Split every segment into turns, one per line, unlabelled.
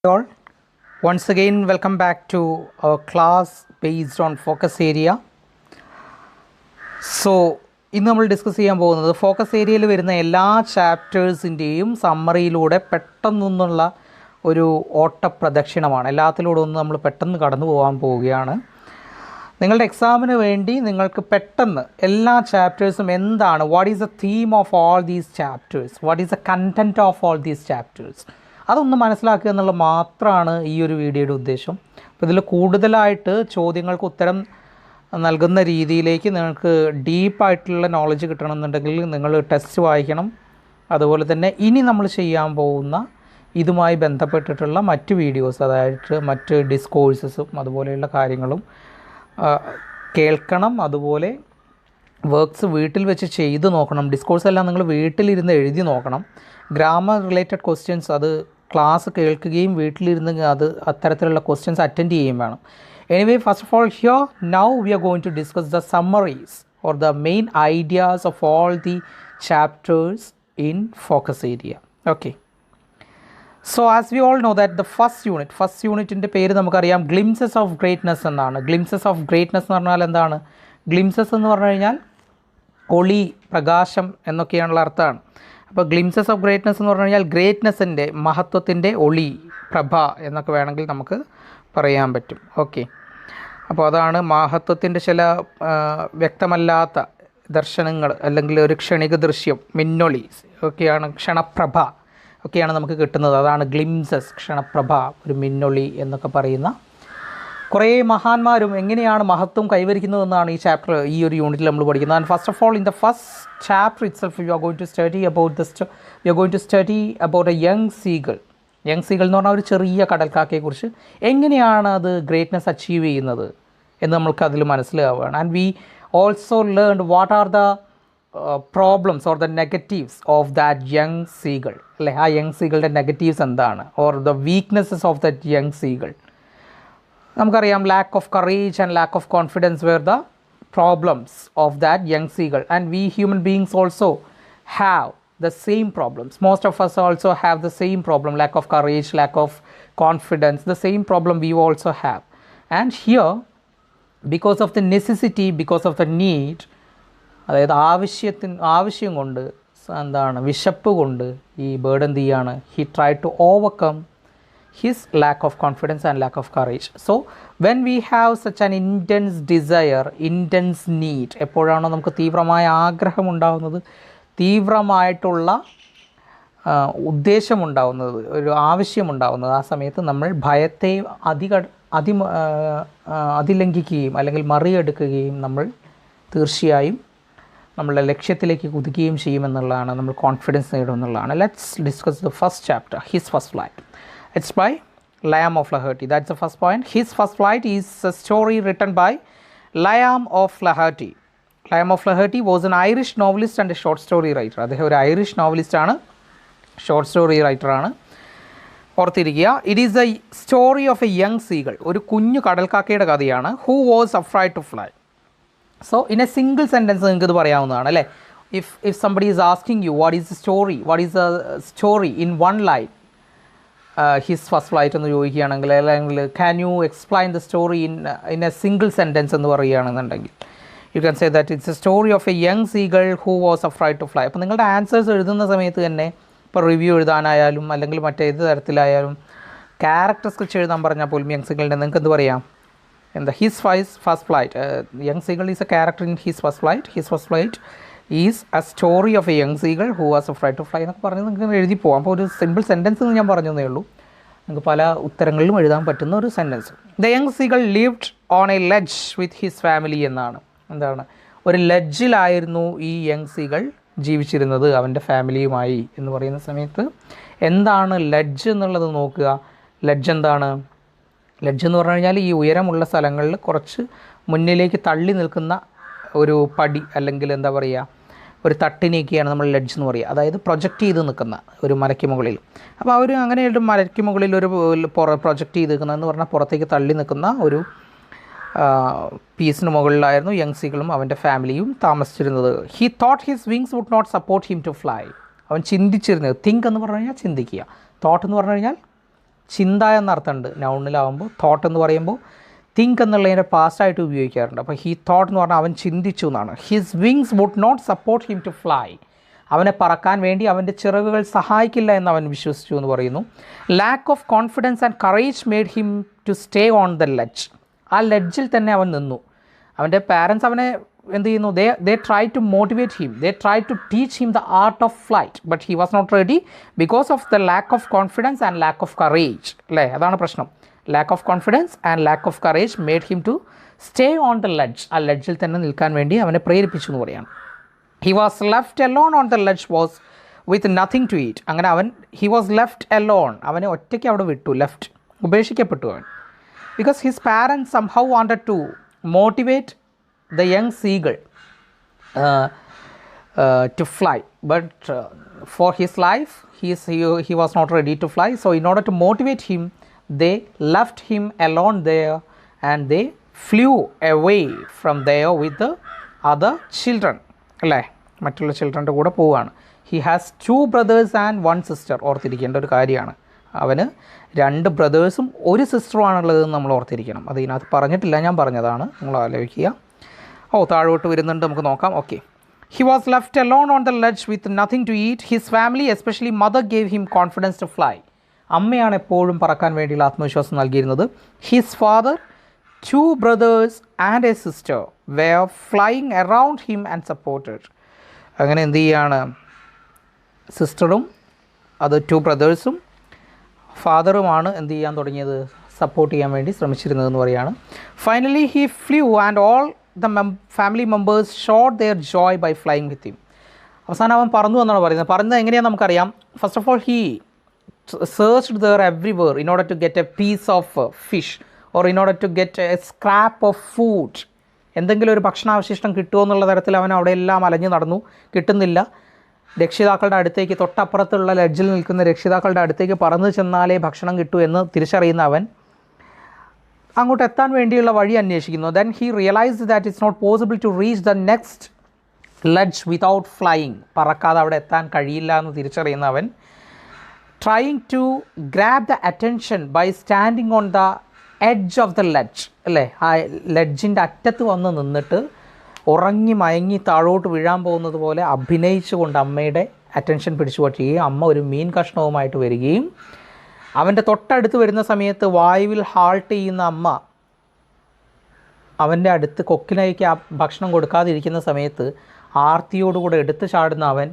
all. Once again, welcome back to our class based on focus area. So, ഇന്ന് നമ്മൾ discuss ചെയ്യാൻ പോകുന്നത് focus ഏരിയയിൽ വരുന്ന എല്ലാ ചാപ്റ്റേഴ്സിൻ്റെയും സമ്മറിയിലൂടെ പെട്ടെന്നുള്ള ഒരു ഓട്ടപ്രദക്ഷിണമാണ്. എല്ലാത്തിലൂടെ ഒന്ന് നമ്മൾ പെട്ടെന്ന് കടന്നു പോകാൻ പോവുകയാണ്. നിങ്ങളുടെ എക്സാമിന് വേണ്ടി നിങ്ങൾക്ക് പെട്ടെന്ന് എല്ലാ ചാപ്റ്റേഴ്സും എന്താണ്, what is the theme of all these chapters, what is the content of all these chapters, അതൊന്ന് മനസ്സിലാക്കുക എന്നുള്ളത് മാത്രമാണ് ഈ ഒരു വീഡിയോയുടെ ഉദ്ദേശം. അപ്പോൾ ഇതിൽ കൂടുതലായിട്ട് ചോദ്യങ്ങൾക്ക് ഉത്തരം നൽകുന്ന രീതിയിലേക്ക് നിങ്ങൾക്ക് ഡീപ്പായിട്ടുള്ള നോളജ് കിട്ടണമെന്നുണ്ടെങ്കിൽ നിങ്ങൾ ടെസ്റ്റ് വായിക്കണം. അതുപോലെ തന്നെ ഇനി നമ്മൾ ചെയ്യാൻ പോകുന്ന ഇതുമായി ബന്ധപ്പെട്ടിട്ടുള്ള മറ്റ് വീഡിയോസ്, അതായത് മറ്റ് ഡിസ്കോഴ്സസും അതുപോലെയുള്ള കാര്യങ്ങളും കേൾക്കണം. അതുപോലെ വർക്ക്സ് വീട്ടിൽ വെച്ച് ചെയ്ത് നോക്കണം. ഡിസ്കോഴ്സ് എല്ലാം നിങ്ങൾ വീട്ടിലിരുന്ന് എഴുതി നോക്കണം. ഗ്രാമർ റിലേറ്റഡ് ക്വസ്റ്റ്യൻസ് അത് ക്ലാസ് കേൾക്കുകയും വീട്ടിലിരുന്ന് അത് അത്തരത്തിലുള്ള ക്വസ്റ്റ്യൻസ് അറ്റൻഡ് ചെയ്യുകയും വേണം. Anyway, first of all, here now we are going to discuss the summaries or the main ideas of all the chapters in focus area. Okay. So as we all know that the first unit ന്റെ പേര് നമുക്കറിയാം glimpses of greatness എന്നാണ്. glimpses of greatness എന്ന് പറഞ്ഞാൽ എന്താണ്? glimpses എന്ന് പറഞ്ഞു കഴിഞ്ഞാൽ ഒളി, പ്രകാശം എന്നൊക്കെയാണുള്ള അർത്ഥമാണ്. അപ്പോൾ glimpses of greatness എന്ന് പറഞ്ഞു കഴിഞ്ഞാൽ ഗ്രേറ്റ്നെസ്സിൻ്റെ, മഹത്വത്തിൻ്റെ ഒളി, പ്രഭ എന്നൊക്കെ വേണമെങ്കിൽ നമുക്ക് പറയാൻ പറ്റും. ഓക്കെ, അപ്പോൾ അതാണ് മഹത്വത്തിൻ്റെ ചില വ്യക്തമല്ലാത്ത ദർശനങ്ങൾ അല്ലെങ്കിൽ ഒരു ക്ഷണിക ദൃശ്യം, മിന്നൊളി ഒക്കെയാണ്, ക്ഷണപ്രഭ ഒക്കെയാണ് നമുക്ക് കിട്ടുന്നത്. അതാണ് ഗ്ലിംസസ്, ക്ഷണപ്രഭ, ഒരു മിന്നൊളി എന്നൊക്കെ പറയുന്ന. കുറേ മഹാന്മാരും എങ്ങനെയാണ് മഹത്വം കൈവരിക്കുന്നതെന്നാണ് ഈ ചാപ്റ്റർ, ഈ ഒരു യൂണിറ്റിൽ നമ്മൾ പഠിക്കുന്നത്. And first of all in the first chapter itself you are going to study about a young seagull. Young seagull എന്ന് പറഞ്ഞാൽ ഒരു ചെറിയ കടൽക്കാക്കയെക്കുറിച്ച്, എങ്ങനെയാണ് അത് ഗ്രേറ്റ്നെസ് അച്ചീവ് ചെയ്യുന്നത് എന്ന് നമ്മൾക്ക് അതിൽ മനസ്സിലാവുകയാണ്. And we also learn what are the problems or the negatives of that young seagull, അല്ലേ? ആ യങ് സീഗളുടെ നെഗറ്റീവ്സ് എന്താണ്, or the weaknesses of that young seagull. നമുക്കറിയാം lack of courage and lack of confidence were the problems of that young seagull. And we human beings also have the same problems. Most of us also have the same problem, lack of courage, lack of confidence, the same problem we also have. And here, because of the necessity, because of the need, അതായത് ആവശ്യം കൊണ്ട്, എന്താണ്, വിശപ്പ് കൊണ്ട് ഈ bird എന്ത് ചെയ്യാണ്, he tried to overcome his lack of confidence and lack of courage. So when we have such an intense desire, intense need, എപ്പോഴാണോ നമുക്ക് തീവ്രമായ ആഗ്രഹം ഉണ്ടാകുന്നത്, തീവ്രമായിട്ടുള്ള ഉദ്ദേശമുണ്ടാവുന്നത്, ഒരു ആവശ്യമുണ്ടാവുന്നത്, ആ സമയത്ത് നമ്മൾ ഭയത്തെ അതിലംഘിക്കുകയും അല്ലെങ്കിൽ മറികടക്കുകയും നമ്മൾ തീർച്ചയായും നമ്മളുടെ ലക്ഷ്യത്തിലേക്ക് കുതിക്കുകയും ചെയ്യുമെന്നുള്ളതാണ്, നമ്മൾ കോൺഫിഡൻസ് നേടുമെന്നുള്ളതാണ്. Let's discuss the first chapter, his first flight. It's by Liam O'Flaherty. That's the first point. His first flight is a story written by Liam O'Flaherty. Liam O'Flaherty was an Irish novelist and a short story writer. അദ്ദേഹം ഒരു Irish നോവലിസ്റ്റാണ്, short story റൈറ്ററാണ്. ഓർത്തിരിക്കുക, it is a story of a young seagull, ഒരു കുഞ്ഞു കടൽക്കാക്കയുടെ കഥയാണ്. Who was afraid to fly. So in a single sentence നിങ്ങൾക്ക് ഇത് പറയാവുന്നതാണ്, അല്ലേ? If somebody is asking you what is the story in one line, his first flight എന്ന് ചോദിക്കുകയാണെങ്കിൽ, അല്ലെങ്കിൽ can you explain the story in a single sentence എന്ന് പറയുകയാണെന്നുണ്ടെങ്കിൽ, you can say that it's a story of a young seagull who was afraid to fly. അപ്പോൾ നിങ്ങളുടെ answers എഴുതുന്ന സമയത്ത് തന്നെ, ഇപ്പോൾ റിവ്യൂ എഴുതാനായാലും അല്ലെങ്കിൽ മറ്റേത് തരത്തിലായാലും ക്യാരക്ടർ സ്കെച്ച് എഴുതാൻ പറഞ്ഞാൽ പോലും യങ് സീഗളിൻ്റെ നിങ്ങൾക്ക് എന്ത് പറയാം, എന്താ, his first flight. Young seagull is a character in his first flight. His first flight is a story of a young seagull who was afraid to fly എന്നൊക്കെ പറഞ്ഞ് നിങ്ങൾക്ക് എഴുതി പോകാം. അപ്പോൾ ഒരു സിമ്പിൾ സെൻറ്റൻസ് എന്ന് ഞാൻ പറഞ്ഞതേ ഉള്ളൂ, നിങ്ങൾക്ക് പല ഉത്തരങ്ങളിലും എഴുതാൻ പറ്റുന്ന ഒരു sentence. The young seagull lived on A ledge with his family എന്നാണ്. എന്താണ്, ഒരു ലെഡ്ജിലായിരുന്നു ഈ യങ് സീഗൾ ജീവിച്ചിരുന്നത് അവൻ്റെ ഫാമിലിയുമായി എന്ന് പറയുന്ന സമയത്ത് എന്താണ് ലെഡ്ജ് എന്നുള്ളത് നോക്കുക. ലെഡ്ജ് എന്താണ്? ലെഡ്ജ് എന്ന് പറഞ്ഞു കഴിഞ്ഞാൽ ഈ ഉയരമുള്ള സ്ഥലങ്ങളിൽ കുറച്ച് മുന്നിലേക്ക് തള്ളി നിൽക്കുന്ന ഒരു പടി, അല്ലെങ്കിൽ എന്താ പറയുക, ഒരു തട്ടിനെയൊക്കെയാണ് നമ്മൾ ലെഡ്ജ് എന്ന് പറയുക. അതായത് പ്രൊജക്റ്റ് ചെയ്ത് നിൽക്കുന്ന ഒരു മലയ്ക്ക് മുകളിൽ. അപ്പോൾ അവർ അങ്ങനെ ഒരു മലയ്ക്ക് മുകളിൽ ഒരു പ്രൊജക്റ്റ് ചെയ്ത് നിൽക്കുന്നതെന്ന് പറഞ്ഞാൽ പുറത്തേക്ക് തള്ളി നിൽക്കുന്ന ഒരു പീസിന് മുകളിലായിരുന്നു യങ് സീഗളും അവൻ്റെ ഫാമിലിയും താമസിച്ചിരുന്നത്. He thought his wings would not support him to fly. അവൻ ചിന്തിച്ചിരുന്നത്, തിങ്ക് എന്ന് പറഞ്ഞു കഴിഞ്ഞാൽ ചിന്തിക്കുക, തോട്ട് എന്ന് പറഞ്ഞു കഴിഞ്ഞാൽ ചിന്ത എന്നർത്ഥമുണ്ട് നൗണിലാവുമ്പോൾ. തോട്ട് എന്ന് പറയുമ്പോൾ തിങ്ക് എന്നുള്ളതിൻ്റെ പാസ്റ്റായിട്ട് ഉപയോഗിക്കാറുണ്ട്. അപ്പോൾ ഹി തോട്ട് എന്ന് പറഞ്ഞാൽ അവൻ ചിന്തിച്ചു എന്നാണ്. His wings would not support him to fly. അവനെ പറക്കാൻ വേണ്ടി അവൻ്റെ ചിറകുകൾ സഹായിക്കില്ല എന്ന് അവൻ വിശ്വസിച്ചു എന്ന് പറയുന്നു. Lack of confidence and courage made him to stay on the ledge. ആ ലെഡ്ജിൽ തന്നെ അവൻ നിന്നു. അവൻ്റെ പാരൻസ് അവനെ എന്ത് ചെയ്യുന്നു, they try to motivate him, they try to teach him the art of flight, but he was not ready because of the lack of confidence and lack of courage. അല്ലേ, അതാണ് പ്രശ്നം. Lack of confidence and lack of courage made him to stay on the ledge. ആ ലെഡ്ജിൽ തന്നെ നിൽക്കാൻ വേണ്ടി അവനെ പ്രേരിപ്പിച്ചു എന്ന് പറയാണ്. He was left alone on the ledge was with nothing to eat. അങ്ങനെ ഹി വാസ് ലെഫ്റ്റ് അലോൺ, അവനെ ഒറ്റയ്ക്ക് അവിടെ വിട്ടു, ലെഫ്റ്റ്, ഉപേക്ഷിക്കപ്പെട്ടു അവൻ. Because his parents somehow wanted to motivate the young seagull to fly, but for his life he was not ready to fly. So in order to motivate him, they left him alone there and they flew away from there with the other children. അല്ലേ, മറ്റുള്ള ചിൽഡ്രൻ്റെ കൂടെ പോവുകയാണ്. he has 2 brothers and 1 sister. ഓർത്തിരിക്കേണ്ട ഒരു കാര്യമാണ്. അവന് 2 ബ്രദേഴ്സും 1 സിസ്റ്ററുമാണുള്ളതെന്ന് നമ്മൾ ഓർത്തിരിക്കണം. അത് ഇതിനകത്ത് പറഞ്ഞിട്ടില്ല, ഞാൻ പറഞ്ഞതാണ്, നിങ്ങൾ ആലോചിക്കുക. താഴോട്ട് വരുന്നുണ്ട്, നമുക്ക് നോക്കാം. Okay. He was left alone on the ledge with nothing to eat. His family especially mother gave him confidence to fly. അമ്മയാണ് എപ്പോഴും പറക്കാൻ വേണ്ടിയുള്ള ആത്മവിശ്വാസം നൽകിയിരുന്നത്. His father, 2 brothers and a sister were flying around him and supported. അങ്ങനെ എന്ത് ചെയ്യാണ്, സിസ്റ്ററും അത് 2 brothersഉം ഫാദറുമാണ് എന്ത് ചെയ്യാൻ തുടങ്ങിയത്, സപ്പോർട്ട് ചെയ്യാൻ വേണ്ടി ശ്രമിച്ചിരുന്നതെന്ന് പറയുകയാണ്. Finally he flew and all the family members showed their joy by flying with him. അവസാനം അവൻ പറന്നു എന്നാണ് പറയുന്നത്. പറയുന്നത് എങ്ങനെയാണെന്ന് നമുക്കറിയാം. First of all he searched there everywhere in order to get a piece of fish or in order to get a scrap of food. എന്തെങ്കിലും ഒരു ഭക്ഷണാവശിഷ്ടം കിട്ടുമോ എന്നുള്ള തരത്തിൽ അവൻ അവിടെ എല്ലാം അലഞ്ഞു നടന്നു, കിട്ടുന്നില്ല. രക്ഷിതാക്കളുടെ അടുത്തേക്ക്, തൊട്ടപ്പുറത്തുള്ള ലെഡ്ജിൽ നിൽക്കുന്ന രക്ഷിതാക്കളുടെ അടുത്തേക്ക് പറന്നു ചെന്നാലേ ഭക്ഷണം കിട്ടൂ എന്ന് തിരിച്ചറിയുന്ന അവൻ അങ്ങോട്ട് എത്താൻ വേണ്ടിയുള്ള വഴി അന്വേഷിക്കുന്നു. Then he realised that it's not possible to reach the next ledge without flying. പറക്കാതെ അവിടെ എത്താൻ കഴിയില്ല എന്ന് തിരിച്ചറിയുന്ന അവൻ trying to grab the attention by standing on the edge of the ledge. അല്ലേ, ആ ലെഡ്ജിൻ്റെ അറ്റത്ത് വന്ന് നിന്നിട്ട് ഉറങ്ങി മയങ്ങി താഴോട്ട് വീഴാൻ പോകുന്നത് പോലെ അഭിനയിച്ചുകൊണ്ട് അമ്മയുടെ അറ്റൻഷൻ പിടിച്ചു പറ്റുകയും അമ്മ ഒരു മീൻ കഷ്ണവുമായിട്ട് വരികയും അവൻ്റെ തൊട്ടടുത്ത് വരുന്ന സമയത്ത് വായുവിൽ ഹാൾട്ട് ചെയ്യുന്ന അമ്മ അവൻ്റെ അടുത്ത് കൊക്കിനയ്ക്ക് ആ ഭക്ഷണം കൊടുക്കാതിരിക്കുന്ന സമയത്ത് ആർത്തിയോടുകൂടെ എടുത്തു ചാടുന്ന അവൻ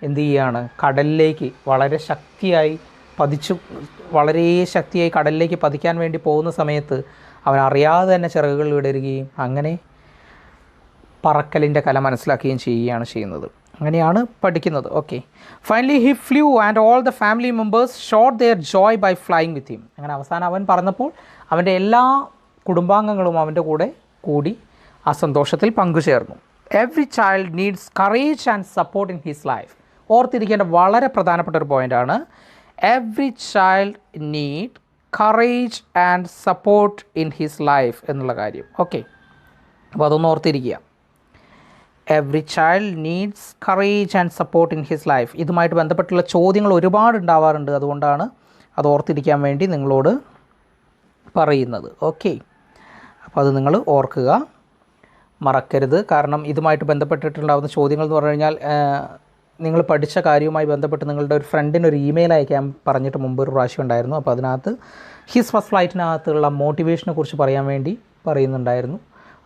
എന്തു ചെയ്യുകയാണ്, കടലിലേക്ക് വളരെ ശക്തിയായി കടലിലേക്ക് പതിക്കാൻ വേണ്ടി പോകുന്ന സമയത്ത് അവൻ അറിയാതെ തന്നെ ചിറകുകൾ വിടരുകയും അങ്ങനെ പറക്കലിൻ്റെ കല മനസ്സിലാക്കുകയും ചെയ്യുകയാണ് ചെയ്യുന്നത്. അങ്ങനെയാണ് പഠിക്കുന്നത്. Okay. Finally he flew and all the family members showed their joy by flying with him. അങ്ങനെ അവസാനം അവൻ പറഞ്ഞപ്പോൾ അവൻ്റെ എല്ലാ കുടുംബാംഗങ്ങളും അവൻ്റെ കൂടെ കൂടി ആ സന്തോഷത്തിൽ പങ്കുചേർന്നു. Every child needs courage and support in his life. ഓർത്തിരിക്കേണ്ട വളരെ പ്രധാനപ്പെട്ട ഒരു പോയിൻ്റാണ്. Every child need courage and support in his life എന്നുള്ള കാര്യം. ഓക്കെ, അപ്പോൾ അതൊന്ന് ഓർത്തിരിക്കുക. Every child needs courage and support in his life. ഇതുമായിട്ട് ബന്ധപ്പെട്ടുള്ള ചോദ്യങ്ങൾ ഒരുപാട് ഉണ്ടാവാറുണ്ട്, അതുകൊണ്ടാണ് അത് ഓർത്തിരിക്കാൻ വേണ്ടി നിങ്ങളോട് പറയുന്നത്. ഓക്കെ, അപ്പോൾ അത് നിങ്ങൾ ഓർക്കുക, മറക്കരുത്. കാരണം ഇതുമായിട്ട് ബന്ധപ്പെട്ടിട്ടുണ്ടാകുന്ന ചോദ്യങ്ങൾ എന്ന് പറഞ്ഞു കഴിഞ്ഞാൽ നിങ്ങൾ പഠിച്ച കാര്യവുമായി ബന്ധപ്പെട്ട് നിങ്ങളുടെ ഒരു ഫ്രണ്ടിന് ഒരു ഇമെയിൽ അയക്കാൻ പറഞ്ഞിട്ട് മുമ്പ് ഒരു പ്രാവശ്യം ഉണ്ടായിരുന്നു. അപ്പോൾ അതിനകത്ത് ഹിസ് ഫസ്റ്റ് ഫ്ലൈറ്റിനകത്തുള്ള മോട്ടിവേഷനെ കുറിച്ച് പറയാൻ വേണ്ടി പറയുന്നുണ്ടായിരുന്നു.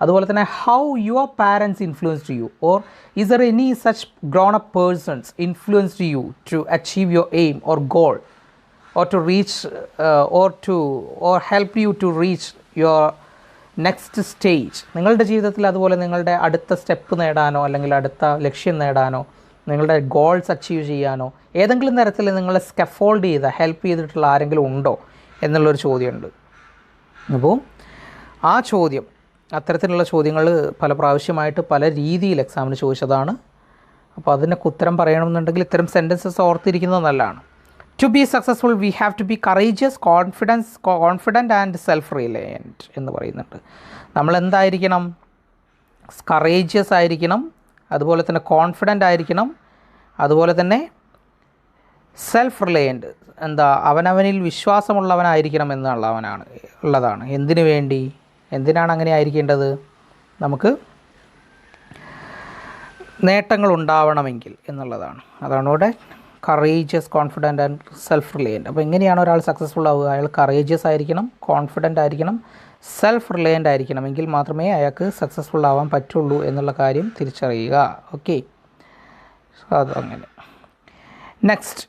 അതുപോലെ തന്നെ how your parents influenced you or is there any such grown up persons influenced you to achieve your aim or goal or to reach or help you to reach your next stage. നിങ്ങളുടെ ജീവിതത്തിൽ അതുപോലെ നിങ്ങളുടെ അടുത്ത step നേടാനോ അല്ലെങ്കിൽ അടുത്ത ലക്ഷ്യം നേടാനോ നിങ്ങളുടെ goals achieve ചെയ്യാനോ ഏതെങ്കിലും തരത്തിൽ നിങ്ങളെ സ്കഫോൾഡ് ചെയ്ത ഹെൽപ്പ് ചെയ്തിട്ടുള്ള ആരെങ്കിലും ഉണ്ടോ എന്നുള്ളൊരു ചോദ്യമുണ്ട്. അപ്പോൾ ആ ചോദ്യം, അത്തരത്തിലുള്ള ചോദ്യങ്ങൾ പല പ്രാവശ്യമായിട്ട് പല രീതിയിൽ എക്സാമിന് ചോദിച്ചതാണ്. അപ്പോൾ അതിനൊക്കെ ഉത്തരം പറയണമെന്നുണ്ടെങ്കിൽ ഇത്തരം സെൻറ്റൻസസ് ഓർത്തിരിക്കുന്നത് നല്ലതാണ്. To be successful we have to be courageous, confident and self reliant എന്ന് പറയുന്നുണ്ട്. നമ്മൾ എന്തായിരിക്കണം? കറേജിയസ് ആയിരിക്കണം, അതുപോലെ തന്നെ കോൺഫിഡൻ്റ് ആയിരിക്കണം, അതുപോലെ തന്നെ സെൽഫ് റിലയൻറ്റ്, എന്താ അവനവനിൽ വിശ്വാസമുള്ളവനായിരിക്കണം ഉള്ളതാണ്. എന്തിനാണ് അങ്ങനെ ആയിരിക്കേണ്ടത്? നമുക്ക് നേട്ടങ്ങൾ ഉണ്ടാവണമെങ്കിൽ എന്നുള്ളതാണ്. അതാണ് ഇവിടെ courageous, confident and self reliant. അപ്പോൾ എങ്ങനെയാണ് ഒരാൾ സക്സസ്ഫുൾ ആവുക? അയാൾ കറേജിയസ് ആയിരിക്കണം, കോൺഫിഡൻ്റ് ആയിരിക്കണം, സെൽഫ് റിലയൻ്റ് ആയിരിക്കണം. എങ്കിൽ മാത്രമേ അയാൾക്ക് സക്സസ്ഫുൾ ആവാൻ പറ്റുള്ളൂ എന്നുള്ള കാര്യം തിരിച്ചറിയുക. ഓക്കെ, അതങ്ങനെ. Next,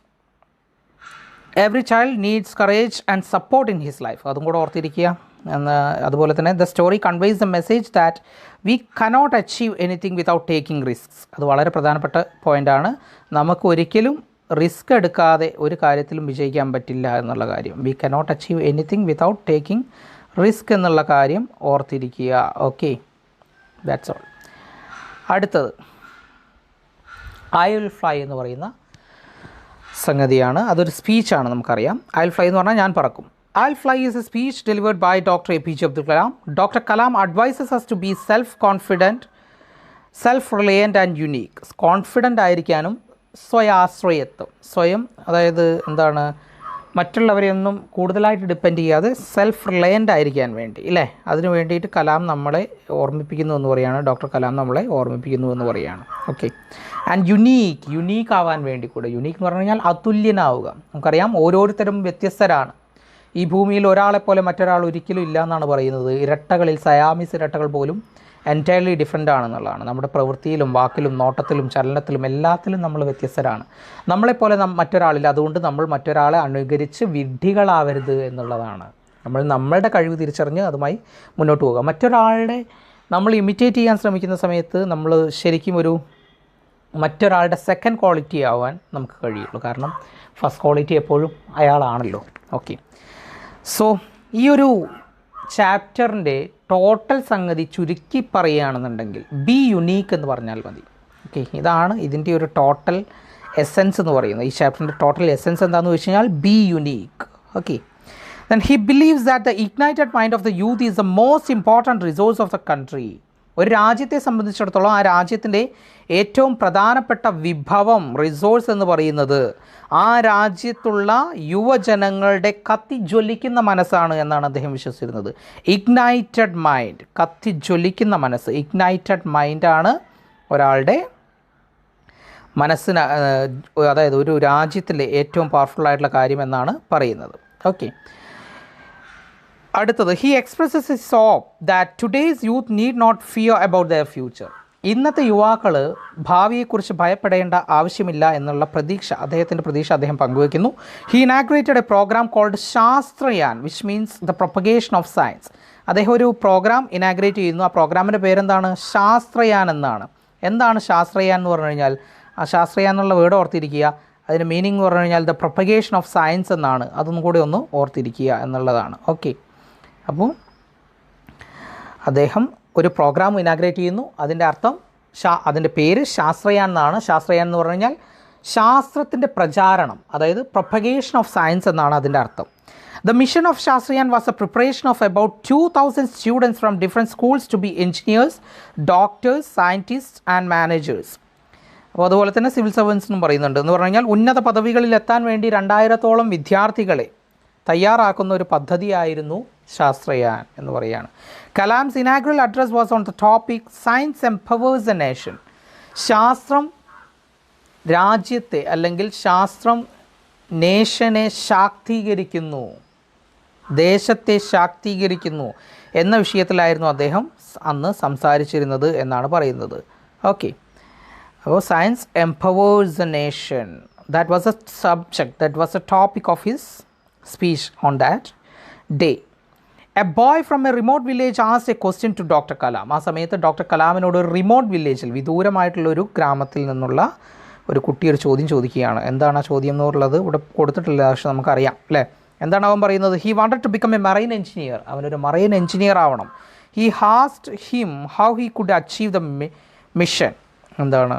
every child needs courage and support in his life. അതും കൂടെ ഓർത്തിരിക്കുക. അതുപോലെ തന്നെ the story conveys the message that we cannot achieve anything without taking risks. അത് വളരെ പ്രധാനപ്പെട്ട പോയിൻ്റാണ്. നമുക്ക് ഒരിക്കലും റിസ്ക് എടുക്കാതെ ഒരു കാര്യത്തിലും വിജയിക്കാൻ പറ്റില്ല എന്നുള്ള കാര്യം. We cannot achieve anything without taking risk എന്നുള്ള കാര്യം ഓർത്തിരിക്കുക. Okay, that's all. അടുത്തത് ഐ വിൽ ഫ്ലൈ എന്ന് പറയുന്ന സംഗതിയാണ്. അതൊരു സ്പീച്ചാണ്, നമുക്കറിയാം. ഐ വിൽ ഫ്ലൈ എന്ന് പറഞ്ഞാൽ ഞാൻ പറക്കും. I will fly is a speech delivered by Dr. APJ Abdul Kalam. Dr. Kalam advises us to be self-confident, self-reliant and unique. Confident ആയിരിക്കാനും സ്വയം, അതായത് എന്താണ്, മറ്റുള്ളവരെയൊന്നും കൂടുതലായിട്ട് ഡിപ്പെൻഡ് ചെയ്യാതെ സെൽഫ് റിലയൻ്റ് ആയിരിക്കാൻ വേണ്ടി, ഇല്ലേ? അതിനു വേണ്ടിയിട്ട് കലാം നമ്മളെ ഓർമ്മിപ്പിക്കുന്നു എന്ന് പറയുകയാണ്. ഡോക്ടർ കലാം നമ്മളെ ഓർമ്മിപ്പിക്കുന്നു എന്ന് പറയുകയാണ്. ഓക്കെ, ആൻഡ് യുണീക്ക് ആവാൻ വേണ്ടി കൂടെ. യുണീക്ക് എന്ന് പറഞ്ഞു കഴിഞ്ഞാൽ അതുല്യനാവുക. നമുക്കറിയാം, ഓരോരുത്തരും വ്യത്യസ്തരാണ്. ഈ ഭൂമിയിൽ ഒരാളെപ്പോലെ മറ്റൊരാൾ ഒരിക്കലും ഇല്ല എന്നാണ് പറയുന്നത്. ഇരട്ടകളിൽ, സയാമിസ് ഇരട്ടകൾ പോലും എൻറ്റയർലി ഡിഫറെൻ്റ് ആണെന്നുള്ളതാണ്. നമ്മുടെ പ്രവൃത്തിയിലും വാക്കിലും നോട്ടത്തിലും ചലനത്തിലും എല്ലാത്തിലും നമ്മൾ വ്യത്യസ്തരാണ്. നമ്മളെപ്പോലെ മറ്റൊരാളില്ല. അതുകൊണ്ട് നമ്മൾ മറ്റൊരാളെ അനുകരിച്ച് വിഡ്ഢികളാവരുത് എന്നുള്ളതാണ്. നമ്മളുടെ കഴിവ് തിരിച്ചറിഞ്ഞ് അതുമായി മുന്നോട്ട് പോകുക. മറ്റൊരാളുടെ നമ്മൾ ഇമിറ്റേറ്റ് ചെയ്യാൻ ശ്രമിക്കുന്ന സമയത്ത് നമ്മൾ ശരിക്കും മറ്റൊരാളുടെ സെക്കൻഡ് ക്വാളിറ്റി ആവാൻ നമുക്ക് കഴിയുള്ളൂ. കാരണം ഫസ്റ്റ് ക്വാളിറ്റി എപ്പോഴും അയാളാണല്ലോ. ഓക്കെ, സോ ഈ ഒരു ചാപ്റ്ററിൻ്റെ ടോട്ടൽ സംഗതി ചുരുക്കി പറയുകയാണെന്നുണ്ടെങ്കിൽ ബി യുണീക്ക് എന്ന് പറഞ്ഞാൽ മതി. ഓക്കെ, ഇതാണ് ഇതിൻ്റെ ഒരു ടോട്ടൽ എസെൻസ് എന്ന് പറയുന്നത്. ഈ ചാപ്റ്ററിൻ്റെ ടോട്ടൽ എസെൻസ് എന്താണെന്ന് വെച്ച് കഴിഞ്ഞാൽ B unique. Okay, then he believes that the ignited mind of the youth is the most important resource of the country. ഒരു രാജ്യത്തെ സംബന്ധിച്ചിടത്തോളം ആ രാജ്യത്തിൻ്റെ ഏറ്റവും പ്രധാനപ്പെട്ട വിഭവം, റിസോഴ്സ് എന്ന് പറയുന്നത് ആ രാജ്യത്തുള്ള യുവജനങ്ങളുടെ കത്തിജ്വലിക്കുന്ന മനസ്സാണ് എന്നാണ് അദ്ദേഹം വിശ്വസിച്ചിരുന്നത്. ഇഗ്നൈറ്റഡ് മൈൻഡ്, കത്തിജ്വലിക്കുന്ന മനസ്സ്, ഇഗ്നൈറ്റഡ് മൈൻഡാണ് ഒരാളുടെ മനസ്സിന്, അതായത് ഒരു രാജ്യത്തിലെ ഏറ്റവും പവർഫുള്ളായിട്ടുള്ള കാര്യം എന്നാണ് പറയുന്നത്. ഓക്കെ, അടുത്തത്, he expresses his hope that today's youth need not fear about their future. ഇന്നത്തെ യുവാക്കൾ ഭാവിയെക്കുറിച്ച് ഭയപ്പെടേണ്ട ആവശ്യമില്ല എന്നുള്ള അദ്ദേഹത്തിൻ്റെ പ്രതീക്ഷ അദ്ദേഹം പങ്കുവയ്ക്കുന്നു. He inaugurated a program called Shastrayaan, which means the propagation of science. അദ്ദേഹം ഒരു പ്രോഗ്രാം ഇനാഗ്രേറ്റ് ചെയ്യുന്നു. ആ പ്രോഗ്രാമിൻ്റെ പേരെന്താണ്? ശാസ്ത്രയാൻ എന്നാണ്. എന്താണ് ശാസ്ത്രയാൻ എന്ന് പറഞ്ഞു കഴിഞ്ഞാൽ? ആ ശാസ്ത്രയാൻ എന്നുള്ള വേർഡ് ഓർത്തിരിക്കുക. അതിൻ്റെ മീനിങ് എന്ന് പറഞ്ഞു കഴിഞ്ഞാൽ ദ പ്രൊപ്പഗേഷൻ ഓഫ് സയൻസ് എന്നാണ്. അതൊന്നും കൂടി ഒന്ന് ഓർത്തിരിക്കുക എന്നുള്ളതാണ്. ഓക്കെ, അപ്പോൾ അദ്ദേഹം ഒരു പ്രോഗ്രാം ഇനാഗ്രേറ്റ് ചെയ്യുന്നു. അതിൻ്റെ പേര് ശാസ്ത്രയാൻ എന്നാണ്. ശാസ്ത്രയാൻ എന്ന് പറഞ്ഞു കഴിഞ്ഞാൽ ശാസ്ത്രത്തിൻ്റെ പ്രചാരണം, അതായത് പ്രൊപ്പഗേഷൻ ഓഫ് സയൻസ് എന്നാണ് അതിൻ്റെ അർത്ഥം. The mission of Shastrayaan was a preparation of about 2000 students from different schools to be engineers, doctors, scientist and managers. അപ്പോൾ അതുപോലെ തന്നെ സിവിൽ സർവൻസ് എന്നും പറയുന്നുണ്ട്. എന്ന് പറഞ്ഞു കഴിഞ്ഞാൽ ഉന്നത പദവികളിൽ എത്താൻ വേണ്ടി 2000-ഓളം വിദ്യാർത്ഥികളെ തയ്യാറാക്കുന്ന ഒരു പദ്ധതിയായിരുന്നു ശാസ്ത്രയാൻ എന്ന് പറയുകയാണ്. Kalam's inaugural address was on the topic science empowers A nation. ശാസ്ത്രം രാജ്യത്തെ, അല്ലെങ്കിൽ ശാസ്ത്രം നേഷനെ ശാക്തീകരിക്കുന്നു, ദേശത്തെ ശാക്തീകരിക്കുന്നു എന്ന വിഷയത്തിലായിരുന്നു അദ്ദേഹം അന്ന് സംസാരിച്ചിരുന്നത് എന്നാണ് പറയുന്നത്. ഓക്കെ, അപ്പോൾ science empowers A nation, that was A subject, that was A topic of his speech on that day. A boy from a remote village asked a question to Dr. Kalam. ആ സമയത്ത് doctor കലാമിനോട് ഒരു remote വില്ലേജിൽ, വിദൂരമായിട്ടുള്ളൊരു ഗ്രാമത്തിൽ നിന്നുള്ള ഒരു കുട്ടി ഒരു ചോദ്യം ചോദിക്കുകയാണ്. എന്താണ് ആ ചോദ്യം എന്നുള്ളത് ഇവിടെ കൊടുത്തിട്ടില്ല, പക്ഷെ നമുക്കറിയാം അല്ലേ. എന്താണ് അവൻ പറയുന്നത്? He wanted to become a marine engineer. അവനൊരു മറൈൻ എഞ്ചിനീയർ ആവണം. He asked him how he could achieve the mission. എന്താണ്,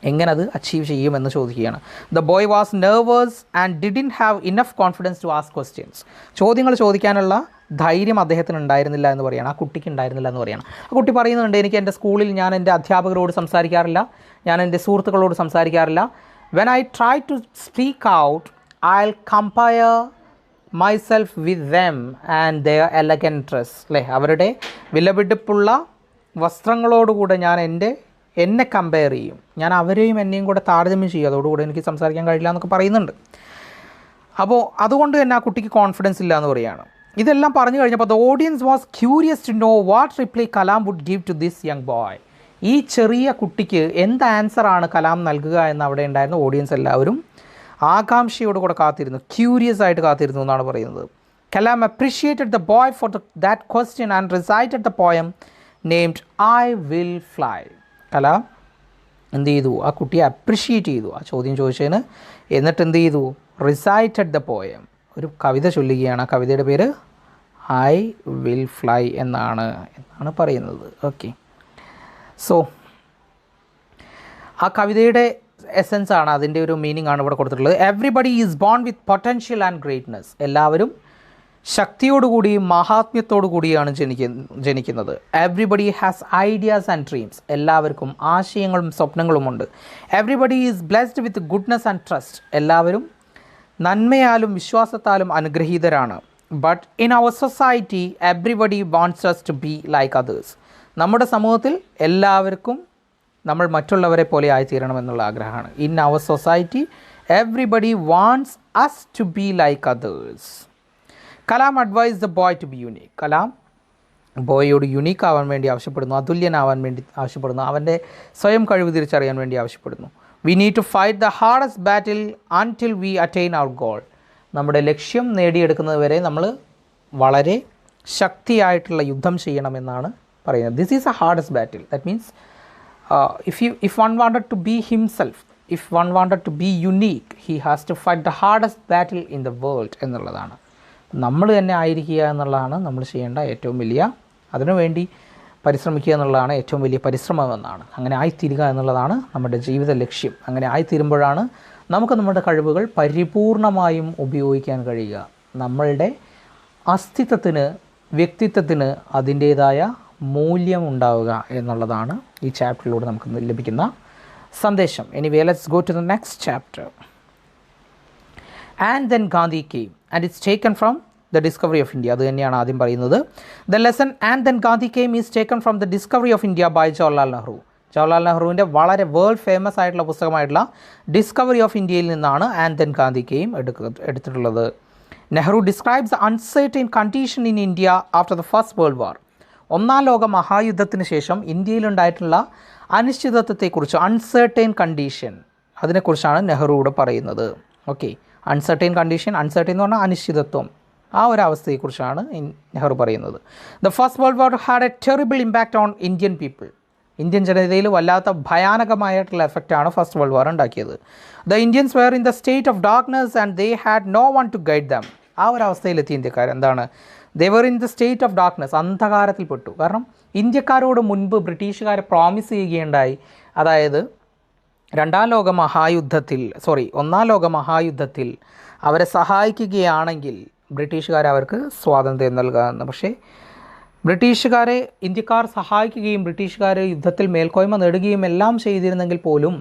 എങ്ങനെ അത് അച്ചീവ് ചെയ്യുമെന്ന് ചോദിക്കുകയാണ്. The boy was nervous and didn't have enough confidence to ask questions. ചോദ്യങ്ങൾ ചോദിക്കാനുള്ള ധൈര്യം അദ്ദേഹത്തിന് ഉണ്ടായിരുന്നില്ല എന്ന് പറയുകയാണ്. ആ കുട്ടിക്ക് ഉണ്ടായിരുന്നില്ല എന്ന് പറയുകയാണ്. ആ കുട്ടി പറയുന്നുണ്ട്, എനിക്ക് എൻ്റെ സ്കൂളിൽ ഞാൻ എൻ്റെ അധ്യാപകരോട് സംസാരിക്കാറില്ല, ഞാൻ എൻ്റെ സുഹൃത്തുക്കളോട് സംസാരിക്കാറില്ല, When I try to speak out, I'll compare myself with them and their elegant dress. അല്ലേ, അവരുടെ വിലപിടിപ്പുള്ള വസ്ത്രങ്ങളോടുകൂടെ ഞാൻ എന്നെ കമ്പയർ ചെയ്യും, ഞാൻ അവരെയും എന്നെയും കൂടെ താരതമ്യം ചെയ്യും, അതോടുകൂടെ എനിക്ക് സംസാരിക്കാൻ കഴിയില്ല എന്നൊക്കെ പറയുന്നുണ്ട്. അപ്പോൾ അതുകൊണ്ട് തന്നെ ആ കുട്ടിക്ക് കോൺഫിഡൻസ് ഇല്ല എന്ന് പറയുകയാണ്. ഇതെല്ലാം പറഞ്ഞു കഴിഞ്ഞപ്പോൾ the audience was curious to know what reply Kalam would give to this young boy. ഈ ചെറിയ കുട്ടിക്ക് എന്ത് ആൻസറാണ് കലാം നൽകുക എന്ന് അവിടെ ഉണ്ടായിരുന്ന ഓഡിയൻസ് എല്ലാവരും ആകാംക്ഷയോട് കൂടെ കാത്തിരുന്നു, ക്യൂരിയസ് ആയിട്ട് കാത്തിരുന്നു എന്നാണ് പറയുന്നത്. Kalam appreciated the boy for that question and recited the poem named I will fly. Kalam എന്ത് ചെയ്തു, ആ കുട്ടിയെ അപ്രിഷ്യേറ്റ് ചെയ്തു, ആ ചോദ്യം ചോദിച്ചതിന്. എന്നിട്ട് എന്ത് ചെയ്തു, റിസൈറ്റഡ് ദ പോയം, ഒരു കവിത ചൊല്ലുകയാണ്. ആ കവിതയുടെ പേര് ഐ വിൽ ഫ്ലൈ എന്നാണ് പറയുന്നത്. ഓക്കെ, സോ ആ കവിതയുടെ എസെൻസ് ആണ്, അതിൻ്റെ ഒരു മീനിങ് ആണ് ഇവിടെ കൊടുത്തിട്ടുള്ളത്. Everybody is born with potential and greatness. എല്ലാവരും ശക്തിയോടുകൂടിയും മഹാത്മ്യത്തോടു കൂടിയാണ് ജനിക്കുന്നത്. Everybody has ideas and dreams. എല്ലാവർക്കും ആശയങ്ങളും സ്വപ്നങ്ങളുമുണ്ട്. Everybody is blessed with goodness and trust. എല്ലാവരും നന്മയാലും വിശ്വാസത്താലും അനുഗ്രഹീതരാണ്. But in our society everybody wants us to be like others. നമ്മുടെ സമൂഹത്തിൽ എല്ലാവർക്കും നമ്മൾ മറ്റുള്ളവരെ പോലെ ആയിത്തീരണമെന്നുള്ള ആഗ്രഹമാണ്. In our society everybody wants us to be like others. Kalam advise the boy to B unique. Kalam ബോയോട് unique ആവാൻ വേണ്ടി ആവശ്യപ്പെടുന്നു, അതുല്യനാവാൻ വേണ്ടി ആവശ്യപ്പെടുന്നു, അവൻ്റെ സ്വയം കഴിവ് തിരിച്ചറിയാൻ വേണ്ടി ആവശ്യപ്പെടുന്നു. We need to fight the hardest battle until we attain our goal. നമ്മുടെ ലക്ഷ്യം നേടിയെടുക്കുന്നത് വരെ നമ്മൾ വളരെ ശക്തിയായിട്ടുള്ള യുദ്ധം ചെയ്യണമെന്നാണ് പറയുന്നത്. This is A hardest battle. That means if one wanted to be himself, if one wanted to be unique, he has to fight the hardest battle in the world എന്നുള്ളതാണ്. നമ്മൾ തന്നെ ആയിരിക്കുക എന്നുള്ളതാണ് നമ്മൾ ചെയ്യേണ്ട ഏറ്റവും വലിയ, അതിനുവേണ്ടി പരിശ്രമിക്കുക എന്നുള്ളതാണ് ഏറ്റവും വലിയ പരിശ്രമമെന്നാണ്. അങ്ങനെ ആയിത്തീരുക എന്നുള്ളതാണ് നമ്മുടെ ജീവിത ലക്ഷ്യം. അങ്ങനെ ആയിത്തീരുമ്പോഴാണ് നമുക്ക് നമ്മുടെ കഴിവുകൾ പരിപൂർണമായും ഉപയോഗിക്കാൻ കഴിയുക. നമ്മളുടെ അസ്തിത്വത്തിന്, വ്യക്തിത്വത്തിന് അതിൻ്റേതായ മൂല്യം ഉണ്ടാവുക എന്നുള്ളതാണ് ഈ ചാപ്റ്ററിലൂടെ നമുക്ക് ലഭിക്കുന്ന സന്ദേശം. Anyway, let's go to the next chapter. And then Gandhi came and it's taken from the discovery of India. അത് തന്നെയാണ് ആദ്യം പറയുന്നത്. The lesson and then Gandhi came is taken from the discovery of India by Jawaharlal Nehru. Jawaharlal നെഹ്റുവിൻ്റെ വളരെ world famous ആയിട്ടുള്ള പുസ്തകമായിട്ടുള്ള discovery of ഇന്ത്യയിൽ നിന്നാണ് and then Gandhi came എടുത്തിട്ടുള്ളത്. Nehru describes the uncertain condition in India after the first world വാർ. ഒന്നാം ലോക മഹായുദ്ധത്തിന് ശേഷം ഇന്ത്യയിലുണ്ടായിട്ടുള്ള അനിശ്ചിതത്വത്തെക്കുറിച്ച്, അൺസർട്ടൈൻ കണ്ടീഷൻ, അതിനെക്കുറിച്ചാണ് നെഹ്റു ഇവിടെ പറയുന്നത്. ഓക്കെ, അൺസർട്ടൈൻ കണ്ടീഷൻ, അൺസർട്ടൈൻ എന്ന് പറഞ്ഞാൽ അനിശ്ചിതത്വം, ആ ഒരു അവസ്ഥയെക്കുറിച്ചാണ് നെഹ്റു പറയുന്നത്. The first world war had a terrible impact on Indian people. Indian ജനതയിൽ വല്ലാത്ത ഭയാനകമായിട്ടുള്ള എഫക്റ്റാണ് ഫസ്റ്റ് വേൾഡ് വാർ ഉണ്ടാക്കിയത്. The Indians were in the state of darkness and they had no one to guide them. ആ ഒരു അവസ്ഥയിലെത്തി ഇന്ത്യക്കാർ. എന്താണ്? They were in the state of darkness, അന്ധകാരത്തിൽപ്പെട്ടു. കാരണം ഇന്ത്യക്കാരോട് മുൻപ് ബ്രിട്ടീഷുകാരെ പ്രോമിസ് ചെയ്യുകയുണ്ടായി, അതായത് ഒന്നാം ലോക മഹായുദ്ധത്തിൽ അവരെ സഹായിക്കുകയാണെങ്കിൽ ബ്രിട്ടീഷുകാർ അവർക്ക് സ്വാതന്ത്ര്യം നൽകാമെന്ന്. പക്ഷേ ബ്രിട്ടീഷുകാരെ ഇന്ത്യക്കാർ സഹായിക്കുകയും ബ്രിട്ടീഷുകാർ യുദ്ധത്തിൽ മേൽക്കോയ്മ നേടുകയും എല്ലാം ചെയ്തിരുന്നെങ്കിൽ പോലും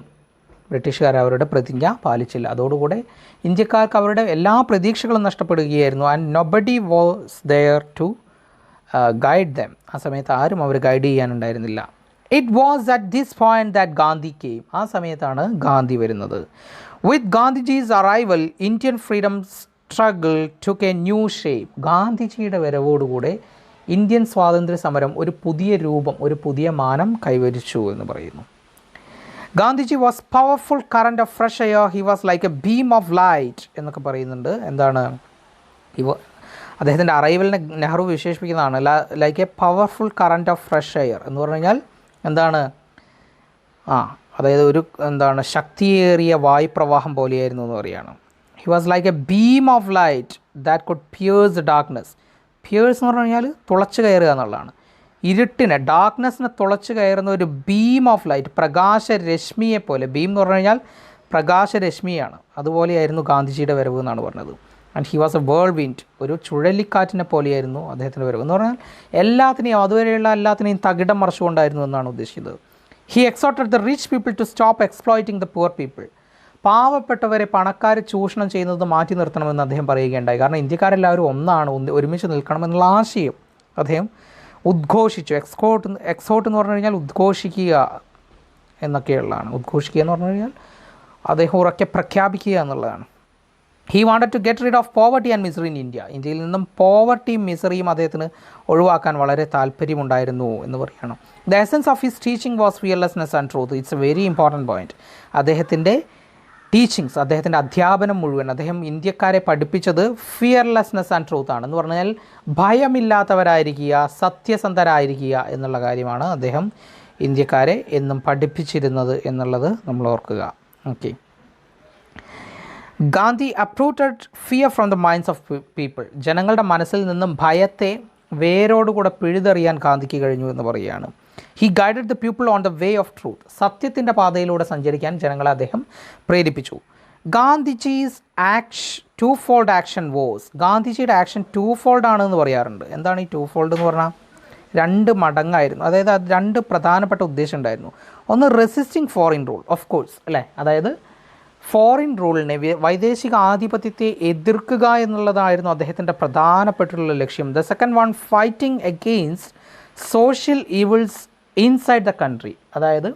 ബ്രിട്ടീഷുകാർ അവരുടെ പ്രതിജ്ഞ പാലിച്ചില്ല. അതോടുകൂടെ ഇന്ത്യക്കാർക്ക് അവരുടെ എല്ലാ പ്രതീക്ഷകളും നഷ്ടപ്പെടുകയായിരുന്നു. And nobody was there to guide them. ആ സമയത്ത് ആരും അവർ ഗൈഡ് ചെയ്യാനുണ്ടായിരുന്നില്ല. It was at this point that Gandhi came. ആ സമയത്താണ് ഗാന്ധി വരുന്നത്. With Gandhiji's arrival Indian freedom struggle took a new shape. ഗാന്ധിജിയുടെ വരവോടുകൂടെ ഇന്ത്യൻ സ്വാതന്ത്ര്യ സമരം ഒരു പുതിയ രൂപം, ഒരു പുതിയ മാനം കൈവരിച്ചു എന്ന് പറയുന്നു. Gandhiji was powerful current of fresh air, he was like a beam of light എന്നൊക്കെ പറയുന്നുണ്ട്. എന്താണ് അദ്ദേഹത്തിൻ്റെ അറൈവലിനെ നെഹ്റു വിശേഷിപ്പിക്കുന്നതാണ് like a powerful current of fresh air എന്ന് പറഞ്ഞു കഴിഞ്ഞാൽ എന്താണ്? അതായത് ശക്തിയേറിയ വായുപ്രവാഹം പോലെയായിരുന്നു എന്ന് പറയുകയാണ്. He was like a beam of light that could pierce darkness. Pierce എന്ന് പറഞ്ഞു കഴിഞ്ഞാൽ തുളച്ച് കയറുക എന്നുള്ളതാണ്. ഇരുട്ടിനെ, ഡാർക്ക്നെസ്സിനെ തുളച്ച് കയറുന്ന ഒരു ബീം ഓഫ് ലൈറ്റ്, പ്രകാശരശ്മിയെ പോലെ. ബീം എന്ന് പറഞ്ഞു കഴിഞ്ഞാൽ പ്രകാശരശ്മിയാണ്. അതുപോലെയായിരുന്നു ഗാന്ധിജിയുടെ വരവ് എന്നാണ് പറഞ്ഞത്. And he was A world wind, ഒരു ചുഴലിക്കാറ്റിനെ പോലെയായിരുന്നു അദ്ദേഹത്തിൻ്റെ വരവ് എന്ന് പറഞ്ഞാൽ എല്ലാത്തിനെയും, അതുവരെയുള്ള എല്ലാത്തിനെയും തകിടം മറിച്ചുകൊണ്ടായിരുന്നു എന്നാണ് ഉദ്ദേശിക്കുന്നത്. He exhorted the rich people to stop exploiting the poor people. പാവപ്പെട്ടവരെ പണക്കാർ ചൂഷണം ചെയ്യുന്നത് മാറ്റി നിർത്തണമെന്ന് അദ്ദേഹം പറയുകയുണ്ടായി. കാരണം ഇന്ത്യക്കാരെല്ലാവരും ഒന്നാണ്, ഒരുമിച്ച് നിൽക്കണമെന്നുള്ള ആശയം അദ്ദേഹം ഉദ്ഘോഷിച്ചു. എക്സോട്ട് എന്ന് പറഞ്ഞു കഴിഞ്ഞാൽ ഉദ്ഘോഷിക്കുക എന്നൊക്കെയുള്ളതാണ്. ഉദ്ഘോഷിക്കുക എന്ന് പറഞ്ഞു കഴിഞ്ഞാൽ അദ്ദേഹം ഉറക്കെ പ്രഖ്യാപിക്കുക എന്നുള്ളതാണ്. He wanted to get rid of poverty and misery in India. ഇന്ത്യയിൽ നിന്നും പോവർട്ടിയും മിസറിയും അദ്ദേഹത്തിന് ഒഴിവാക്കാൻ വളരെ താല്പര്യമുണ്ടായിരുന്നു എന്ന് പറയണം. The essence of his teaching was fearlessness and truth. It's a very important point. അദ്ദേഹത്തിൻ്റെ ടീച്ചിങ്സ്, അദ്ദേഹത്തിൻ്റെ അധ്യാപനം മുഴുവൻ അദ്ദേഹം ഇന്ത്യക്കാരെ പഠിപ്പിച്ചത് ഫിയർലെസ്നെസ് ആൻഡ് ട്രൂത്ത് ആണ്. എന്ന് പറഞ്ഞാൽ ഭയമില്ലാത്തവരായിരിക്കുക, സത്യസന്ധരായിരിക്കുക എന്നുള്ള കാര്യമാണ് അദ്ദേഹം ഇന്ത്യക്കാരെ എന്നും പഠിപ്പിച്ചിരുന്നത് എന്നുള്ളത് നമ്മൾ ഓർക്കുക. Okay. Gandhi uprooted fear from the minds of people. ജനങ്ങളുടെ മനസ്സിൽ നിന്നും ഭയത്തെ വേരോടുകൂടെ പിഴുതെറിയാൻ ഗാന്ധിക്ക് കഴിഞ്ഞു എന്ന് പറയുകയാണ്. He guided the people on the way of truth. സത്യത്തിൻ്റെ പാതയിലൂടെ സഞ്ചരിക്കാൻ ജനങ്ങളെ അദ്ദേഹം പ്രേരിപ്പിച്ചു. Gandhiji's two fold action was. ഗാന്ധിജിയുടെ ആക്ഷൻ ടു ഫോൾഡ് ആണെന്ന് പറയാറുണ്ട്. എന്താണ് ഈ ടു ഫോൾഡ് എന്ന് പറഞ്ഞാൽ? 2 മടങ്ങായിരുന്നു. അതായത് അത് 2 പ്രധാനപ്പെട്ട ഉദ്ദേശം ഉണ്ടായിരുന്നു. ഒന്ന് resisting foreign rule, of course അല്ലേ, അതായത് ഫോറിൻ റൂളിനെ, വൈദേശിക ആധിപത്യത്തെ എതിർക്കുക എന്നുള്ളതായിരുന്നു അദ്ദേഹത്തിൻ്റെ പ്രധാനപ്പെട്ടുള്ള ലക്ഷ്യം. The second one fighting against social evils inside the country. അതായത്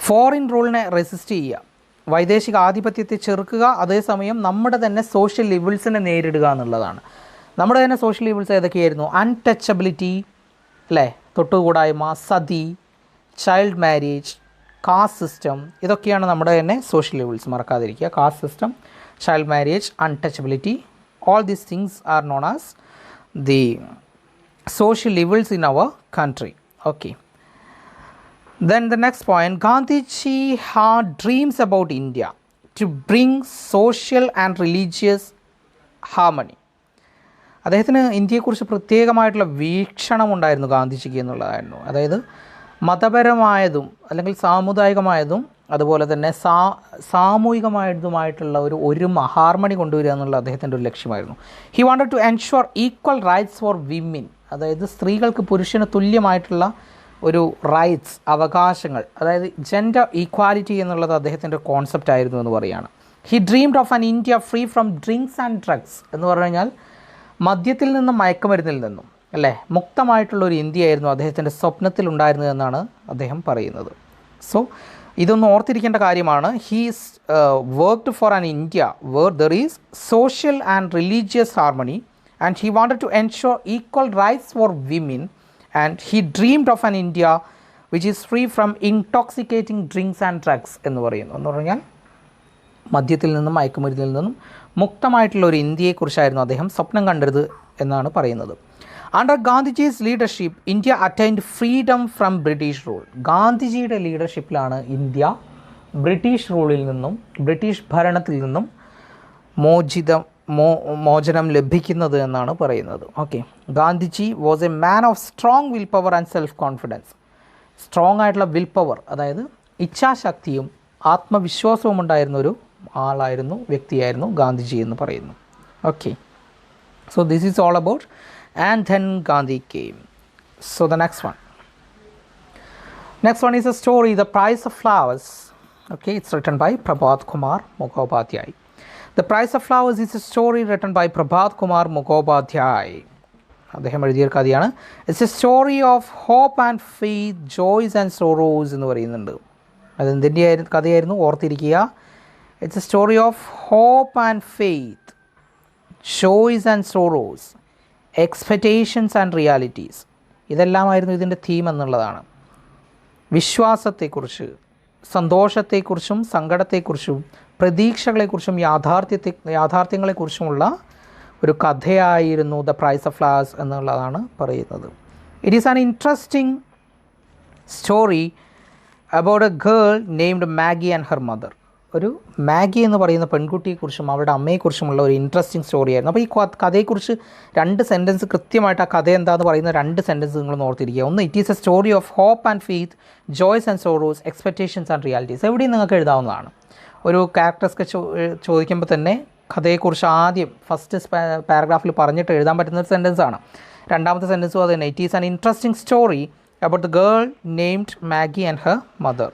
ഫോറിൻ റൂളിനെ റെസിസ്റ്റ് ചെയ്യുക, വൈദേശിക ആധിപത്യത്തെ ചെറുക്കുക, അതേസമയം നമ്മുടെ തന്നെ സോഷ്യൽ ഈവിൾസിനെ നേരിടുക എന്നുള്ളതാണ്. നമ്മുടെ തന്നെ സോഷ്യൽ ഈവിൾസ് ഏതൊക്കെയായിരുന്നു? അൺടച്ചബിലിറ്റി അല്ലേ, തൊട്ടുകൂടായ്മ, sati, child marriage, caste system, ഇതൊക്കെയാണ് നമ്മുടെ തന്നെ സോഷ്യൽ ഈവിൾസ്. മറക്കാതിരിക്കുക. Caste system, child marriage, untouchability, all these things are known as the social evils in our country. Okay. Then the next point, Gandhiji had dreams about India to bring social and religious harmony. അദ്ദേഹത്തിന് ഇന്ത്യയെക്കുറിച്ച് പ്രത്യേകമായിട്ടുള്ള വീക്ഷണം ഉണ്ടായിരുന്നു ഗാന്ധിജിക്ക് എന്നുള്ളതായിരുന്നു. അതായത് മതപരമായതും അല്ലെങ്കിൽ സാമുദായികമായതും അതുപോലെ തന്നെ സാമൂഹികമായതുമായിട്ടുള്ള ഒരു ഹാർമണി കൊണ്ടുവരിക എന്നുള്ള അദ്ദേഹത്തിൻ്റെ ഒരു ലക്ഷ്യമായിരുന്നു. He wanted to ensure equal rights for women. അതായത് സ്ത്രീകൾക്ക് പുരുഷന് തുല്യമായിട്ടുള്ള ഒരു റൈറ്റ്സ്, അവകാശങ്ങൾ, അതായത് ജെൻഡർ ഈക്വാലിറ്റി എന്നുള്ളത് അദ്ദേഹത്തിൻ്റെ കോൺസെപ്റ്റ് ആയിരുന്നു എന്ന് പറയുകയാണ്. He dreamed of an India free from drinks and drugs. എന്ന് പറഞ്ഞു കഴിഞ്ഞാൽ മദ്യത്തിൽ നിന്നും മയക്കുമരുന്നിൽ നിന്നും അല്ലേ മുക്തമായിട്ടുള്ളൊരു ഇന്ത്യയായിരുന്നു അദ്ദേഹത്തിൻ്റെ സ്വപ്നത്തിലുണ്ടായിരുന്നത് എന്നാണ് അദ്ദേഹം പറയുന്നത്. സോ ഇതൊന്ന് ഓർത്തിരിക്കേണ്ട കാര്യമാണ്. He's worked for an India where there is social and religious harmony and he wanted to ensure equal rights for women, and he dreamed of an India which is free from intoxicating drinks and drugs എന്ന് പറഞ്ഞാൽ മദ്യത്തിൽ നിന്നും മയക്കുമരുന്നിൽ നിന്നും മുക്തമായിട്ടുള്ള ഒരു ഇന്ത്യയെക്കുറിച്ചായിരുന്നു അദ്ദേഹം സ്വപ്നം കണ്ടത് എന്നാണ് പറയുന്നത്. Under Gandhiji's leadership India attained freedom from British rule. ഗാന്ധിജിയുടെ ലീഡർഷിപ്പിലാണ് ഇന്ത്യ ബ്രിട്ടീഷ് റൂളിൽ നിന്നും, ബ്രിട്ടീഷ് ഭരണത്തിൽ നിന്നും മോചനം ലഭിക്കുന്നത് എന്നാണ് പറയുന്നത്. Okay. Gandhiji was a man of strong will power and self confidence. Strong ആയിട്ടുള്ള വിൽ പവർ, അതായത് ഇച്ഛാശക്തിയും ആത്മവിശ്വാസവും ഉണ്ടായിരുന്ന ഒരു ആളായിരുന്നു, വ്യക്തിയായിരുന്നു ഗാന്ധിജി എന്ന് പറയുന്നു. Okay. So this is all about and then Gandhi came. So the next one is a story, the price of flowers. Okay. It's written by Prabhat Kumar Mukhopadhyay. The Price of Flowers is a story written by Prabhat Kumar Mukhopadhyay. അദ്ദേഹം എഴുതിയ കഥയാണ്. It's a story of hope and faith, joys and sorrows എന്ന് പറയുന്നുണ്ട്. അതെന്തിൻ്റെ കഥയായിരുന്നു? ഓർത്തിരിക്കുക. It's a story of hope and faith, joys and sorrows, expectations and realities. ഇതെല്ലാമായിരുന്നു ഇതിൻ്റെ തീം എന്നുള്ളതാണ്. വിശ്വാസത്തെക്കുറിച്ച്, സന്തോഷത്തെക്കുറിച്ചും സങ്കടത്തെക്കുറിച്ചും പ്രതീക്ഷകളെക്കുറിച്ചും യാഥാർത്ഥ്യങ്ങളെക്കുറിച്ചുമുള്ള ഒരു കഥയായിരുന്നു ദ പ്രൈസ് ഓഫ് ഫ്ലവേഴ്സ് എന്നുള്ളതാണ് പറയുന്നത്. It is an interesting story about a girl named Maggie and her mother. ഒരു മാഗി എന്ന് പറയുന്ന പെൺകുട്ടിയെക്കുറിച്ചും അവരുടെ അമ്മയെക്കുറിച്ചുമുള്ള ഒരു ഇൻട്രസ്റ്റിംഗ് സ്റ്റോറിയായിരുന്നു. അപ്പോൾ ഈ കഥയെക്കുറിച്ച് 2 സെൻറ്റൻസ് കൃത്യമായിട്ട് ആ കഥ എന്താണെന്ന് പറയുന്ന 2 സെൻറ്റൻസ് നിങ്ങൾ ഓർത്തിരിക്കുക. ഒന്ന്, it is a story of hope and faith, joys and sorrows, expectations and realities. എവിടെയും നിങ്ങൾക്ക് എഴുതാവുന്നതാണ്. ഒരു ക്യാരക്ടർ സ്കെച്ച് ചോദിക്കുമ്പോൾ തന്നെ കഥയെക്കുറിച്ച് ആദ്യം ഫസ്റ്റ് പാരഗ്രാഫിൽ പറഞ്ഞിട്ട് എഴുതാൻ പറ്റുന്ന ഒരു സെൻറ്റൻസാണ്. രണ്ടാമത്തെ സെൻറ്റൻസും അത് തന്നെ. It is an interesting story about the girl named Maggie and her mother.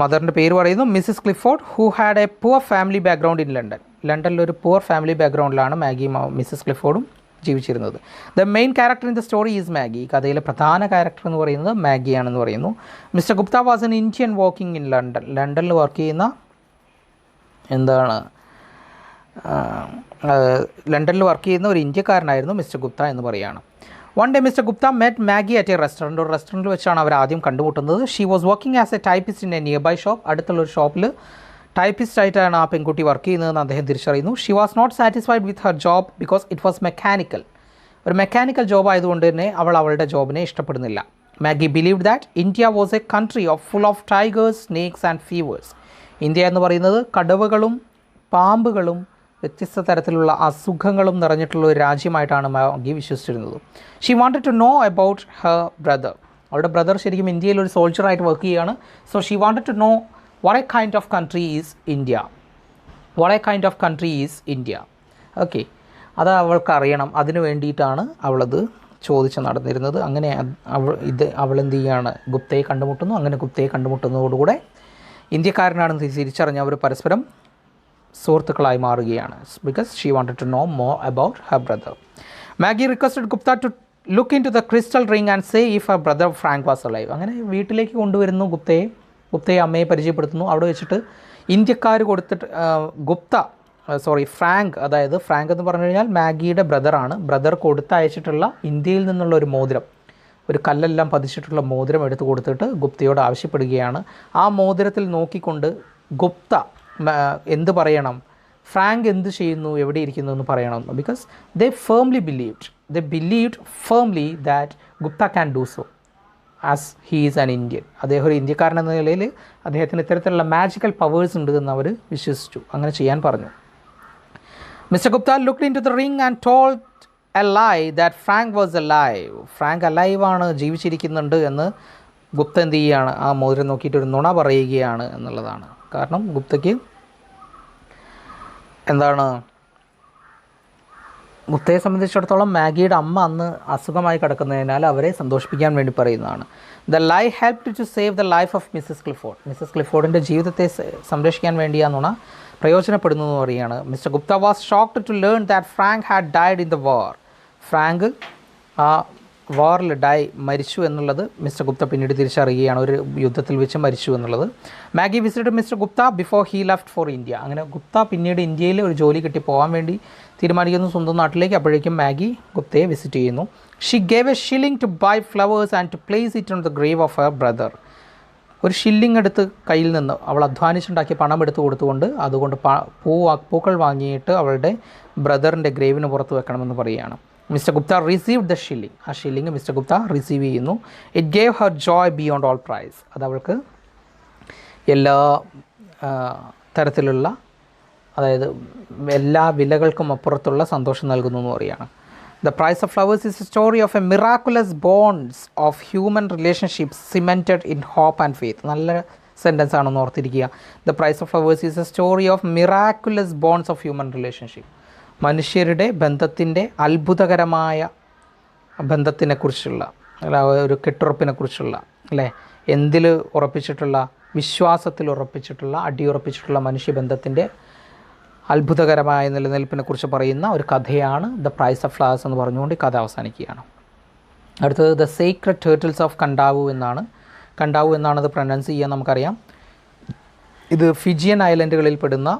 മദറിൻ്റെ പേര് പറയുന്നു Mrs Clifford, who had a poor family background in London. ലണ്ടനിലൊരു പുവർ ഫാമിലി ബാക്ക്ഗ്രൗണ്ടിലാണ് മാഗിയും മിസ്സിസ് ക്ലിഫോർഡും ജീവിച്ചിരുന്നത്. The main character in the story is Maggie. കഥയിലെ പ്രധാന ക്യാരക്ടർ എന്ന് പറയുന്നത് മാഗിയാണെന്ന് പറയുന്നു. Mr Gupta was an Indian working in London. ലണ്ടനിൽ വർക്ക് ചെയ്യുന്ന ലണ്ടനിൽ വർക്ക് ചെയ്യുന്ന ഒരു ഇന്ത്യക്കാരനായിരുന്നു മിസ്റ്റർ ഗുപ്ത എന്ന് പറയുകയാണ്. One day mister Gupta met Maggie at a restaurant. ഒരു റെസ്റ്റോറൻറ്റിൽ വെച്ചാണ് അവർ ആദ്യം കണ്ടുമുട്ടുന്നത്. She was working as a typist in a nearby shop. അടുത്തുള്ളൊരു ഷോപ്പിൽ ടൈപ്പിസ്റ്റ് ആയിട്ടാണ് ആ പെൺകുട്ടി വർക്ക് ചെയ്യുന്നതെന്ന് അദ്ദേഹം തിരിച്ചറിയുന്നു. She was not satisfied with her job because it was mechanical. ഒരു മെക്കാനിക്കൽ ജോബ് ആയതുകൊണ്ട് തന്നെ അവളുടെ ജോബിനെ ഇഷ്ടപ്പെടുന്നില്ല. Maggie believed that India was a country full of tigers, snakes and fevers. India എന്ന് പറയുന്നത് കടവുകളും പാമ്പുകളും വ്യത്യസ്ത തരത്തിലുള്ള അസുഖങ്ങളും നിറഞ്ഞിട്ടുള്ള ഒരു രാജ്യമായിട്ടാണ് മാഗി വിശ്വസിച്ചിരുന്നത്. She wanted to know about her brother. അവളുടെ ബ്രദർ ശരിക്കും ഇന്ത്യയിൽ ഒരു സോൾജറായിട്ട് വർക്ക് ചെയ്യുകയാണ്. So she wanted to know what a kind of country is India. What a kind of country is India. Okay, അത് അവൾക്ക് അറിയണം. അതിനു വേണ്ടിയിട്ടാണ് അവളത് ചോദിച്ച് നടന്നിരുന്നത്. അങ്ങനെ അവളെന്ത് ചെയ്യുകയാണ്, ഗുപ്തയെ കണ്ടുമുട്ടുന്നു. അങ്ങനെ ഗുപ്തയെ കണ്ടുമുട്ടുന്നതോടുകൂടെ ഇന്ത്യക്കാരനാണെന്ന് തിരിച്ചറിഞ്ഞ് അവർ പരസ്പരം സുഹൃത്തുക്കളായി മാറുകയാണ്. Because she wanted to know more about her brother. Maggie requested Gupta to look into the crystal ring and say if her brother Frank was alive. അങ്ങനെ വീട്ടിലേക്ക് കൊണ്ടുവരുന്നു ഗുപ്തയെ അമ്മയെ പരിചയപ്പെടുത്തുന്നു. അവിടെ വെച്ചിട്ട് ഇന്ത്യക്കാർ കൊടുത്തിട്ട് ഫ്രാങ്ക്, അതായത് ഫ്രാങ്ക് എന്ന് പറഞ്ഞു കഴിഞ്ഞാൽ മാഗിയുടെ ബ്രദറാണ്. ബ്രദർ കൊടുത്തയച്ചിട്ടുള്ള ഇന്ത്യയിൽ നിന്നുള്ള ഒരു മോതിരം, ഒരു കല്ലെല്ലാം പതിച്ചിട്ടുള്ള മോതിരം എടുത്തു കൊടുത്തിട്ട് ഗുപ്തയോട് ആവശ്യപ്പെടുകയാണ്. ആ മോതിരത്തിൽ നോക്കിക്കൊണ്ട് ഗുപ്ത എന്ത് പറയണം, ഫ്രാങ്ക് എന്ത് ചെയ്യുന്നു, എവിടെ ഇരിക്കുന്നു എന്ന് പറയണം. Because they believed firmly that Gupta can do so as he is an Indian. അദ്ദേഹം ഒരു ഇന്ത്യക്കാരൻ എന്ന നിലയിൽ അദ്ദേഹത്തിന് ഇത്തരത്തിലുള്ള മാജിക്കൽ പവേഴ്സ് ഉണ്ട് എന്ന് അവർ വിശ്വസിച്ചു. അങ്ങനെ ചെയ്യാൻ പറഞ്ഞു. Mr Gupta looked into the ring and told a lie that Frank was alive. Frank അലൈവാണ്, ജീവിച്ചിരിക്കുന്നുണ്ട് എന്ന് ഗുപ്ത എന്ത് ചെയ്യുകയാണ്, ആ മോതിരം നോക്കിയിട്ട് ഒരു നുണ പറയുകയാണ് എന്നുള്ളതാണ്. കാരണം ഗുപ്തയ്ക്ക് ഗുപ്തയെ സംബന്ധിച്ചിടത്തോളം മാഗിയുടെ അമ്മ അന്ന് അസുഖമായി കിടക്കുന്നതിനാൽ അവരെ സന്തോഷിപ്പിക്കാൻ വേണ്ടി പറയുന്നതാണ്. The lie helped to save the life of Mrs Clifford. Mrs ക്ലിഫോർഡിൻ്റെ ജീവിതത്തെ സംരക്ഷിക്കാൻ വേണ്ടിയാണെന്നാണ് പ്രയോജനപ്പെടുന്നു എന്ന് പറയുകയാണ്. Mister Gupta was shocked to learn that Frank had died in the war. ഫ്രാങ്ക് ആ വാറിൽ മരിച്ചു എന്നുള്ളത് മിസ്റ്റർ ഗുപ്ത പിന്നീട് തിരിച്ചറിയുകയാണ്. ഒരു യുദ്ധത്തിൽ വെച്ച് മരിച്ചു എന്നുള്ളത്. Maggi visited mister Gupta before he left for India. അങ്ങനെ ഗുപ്ത പിന്നീട് ഇന്ത്യയിൽ ഒരു ജോലി കിട്ടി പോകാൻ വേണ്ടി തീരുമാനിക്കുന്നു സ്വന്തം നാട്ടിലേക്ക്. അപ്പോഴേക്കും മാഗി ഗുപ്തയെ വിസിറ്റ് ചെയ്യുന്നു. She gave a shilling to buy flowers and to place it on the grave of her brother. ഒരു ഷില്ലിംഗ് എടുത്ത് കയ്യിൽ നിന്ന് അവൾ അധ്വാനിച്ചുണ്ടാക്കിയ പണം എടുത്ത് കൊടുത്തുകൊണ്ട് അതുകൊണ്ട് പൂക്കൾ വാങ്ങിയിട്ട് അവളുടെ ബ്രദറിൻ്റെ ഗ്രേവിന് പുറത്ത് വെക്കണമെന്ന് പറയുകയാണ്. Mister Gupta received the shilling. ആ ഷില്ലിംഗ് മിസ്റ്റർ ഗുപ്ത റിസീവ് ചെയ്യുന്നു. It gave her joy beyond all price. അത് അവൾക്ക് എല്ലാ തരത്തിലുള്ള, അതായത് എല്ലാ വിലകൾക്കും അപ്പുറത്തുള്ള സന്തോഷം നൽകുന്നു എന്ന് പറയുകയാണ്. The price of flowers is a story of a miraculous bonds of human relationships cemented in hope and faith. നല്ല സെൻറ്റൻസ് ആണെന്ന് ഓർത്തിരിക്കുക. The price of flowers is a story of miraculous bonds of human relationship. മനുഷ്യരുടെ ബന്ധത്തിൻ്റെ അത്ഭുതകരമായ ബന്ധത്തിനെക്കുറിച്ചുള്ള, ഒരു കെട്ടുറപ്പിനെക്കുറിച്ചുള്ള, അല്ലേ, എന്തിൽ ഉറപ്പിച്ചിട്ടുള്ള, വിശ്വാസത്തിൽ ഉറപ്പിച്ചിട്ടുള്ള, അടിയുറപ്പിച്ചിട്ടുള്ള മനുഷ്യബന്ധത്തിൻ്റെ അത്ഭുതകരമായ നിലനിൽപ്പിനെക്കുറിച്ച് പറയുന്ന ഒരു കഥയാണ് ദ പ്രൈസ് ഓഫ് ഫ്ലവേഴ്സ് എന്ന് പറഞ്ഞുകൊണ്ട് ഈ കഥ അവസാനിക്കുകയാണ്. അടുത്തത് ദ സീക്രട്ട് ടേർട്ടിൽസ് ഓഫ് കണ്ടാവു എന്നാണ് അത് പ്രൊനൗൺസ് ചെയ്യാൻ നമുക്കറിയാം. ഇത് ഫിജിയൻ ഐലൻഡുകളിൽ പെടുന്ന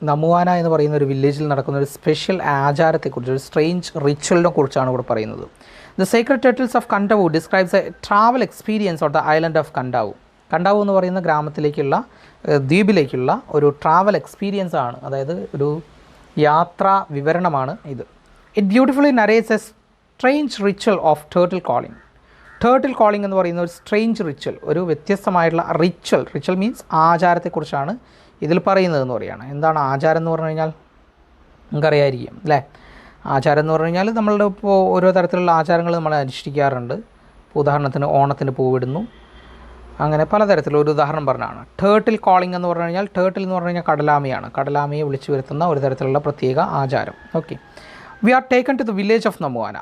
നമുവാന എന്ന് പറയുന്ന ഒരു വില്ലേജിൽ നടക്കുന്ന ഒരു സ്പെഷ്യൽ ആചാരത്തെക്കുറിച്ച്, ഒരു സ്ട്രേഞ്ച് റിച്വലിനെ കുറിച്ചാണ് ഇവിടെ പറയുന്നത്. The secret turtles of Kandavu describes a travel experience of the island of Kandavu. Kandavu എന്ന് പറയുന്ന ഗ്രാമത്തിലേക്കുള്ള, ദ്വീപിലേക്കുള്ള ഒരു ട്രാവൽ എക്സ്പീരിയൻസ് ആണ്, അതായത് ഒരു യാത്രാ വിവരണമാണ് ഇത്. It beautifully narrates A strange ritual of turtle calling. Turtle calling എന്ന് പറയുന്ന ഒരു സ്ട്രേഞ്ച് റിച്വൽ, ഒരു വ്യത്യസ്തമായിട്ടുള്ള റിച്വൽ മീൻസ് ആചാരത്തെക്കുറിച്ചാണ് ഇതിൽ പറയുന്നതെന്ന് പറയുകയാണ്. എന്താണ് ആചാരം എന്ന് പറഞ്ഞു കഴിഞ്ഞാൽ നമുക്കറിയായിരിക്കും, അല്ലേ? ആചാരം എന്ന് പറഞ്ഞു കഴിഞ്ഞാൽ നമ്മളുടെ ഇപ്പോൾ ഓരോ തരത്തിലുള്ള ആചാരങ്ങൾ നമ്മൾ അനുഷ്ഠിക്കാറുണ്ട്. ഉദാഹരണത്തിന് ഓണത്തിന് പൂവിടുന്നു, അങ്ങനെ പലതരത്തിലുള്ള ഒരു ഉദാഹരണം പറഞ്ഞാണ്. ടേർട്ടിൽ കോളിംഗ് എന്ന് പറഞ്ഞു കഴിഞ്ഞാൽ, ടേർട്ടിൽ എന്ന് പറഞ്ഞു കഴിഞ്ഞാൽ കടലാമയാണ്. കടലാമയെ വിളിച്ചു വരുത്തുന്ന ഒരു തരത്തിലുള്ള പ്രത്യേക ആചാരം. Okay, we are taken to the village of Namuana.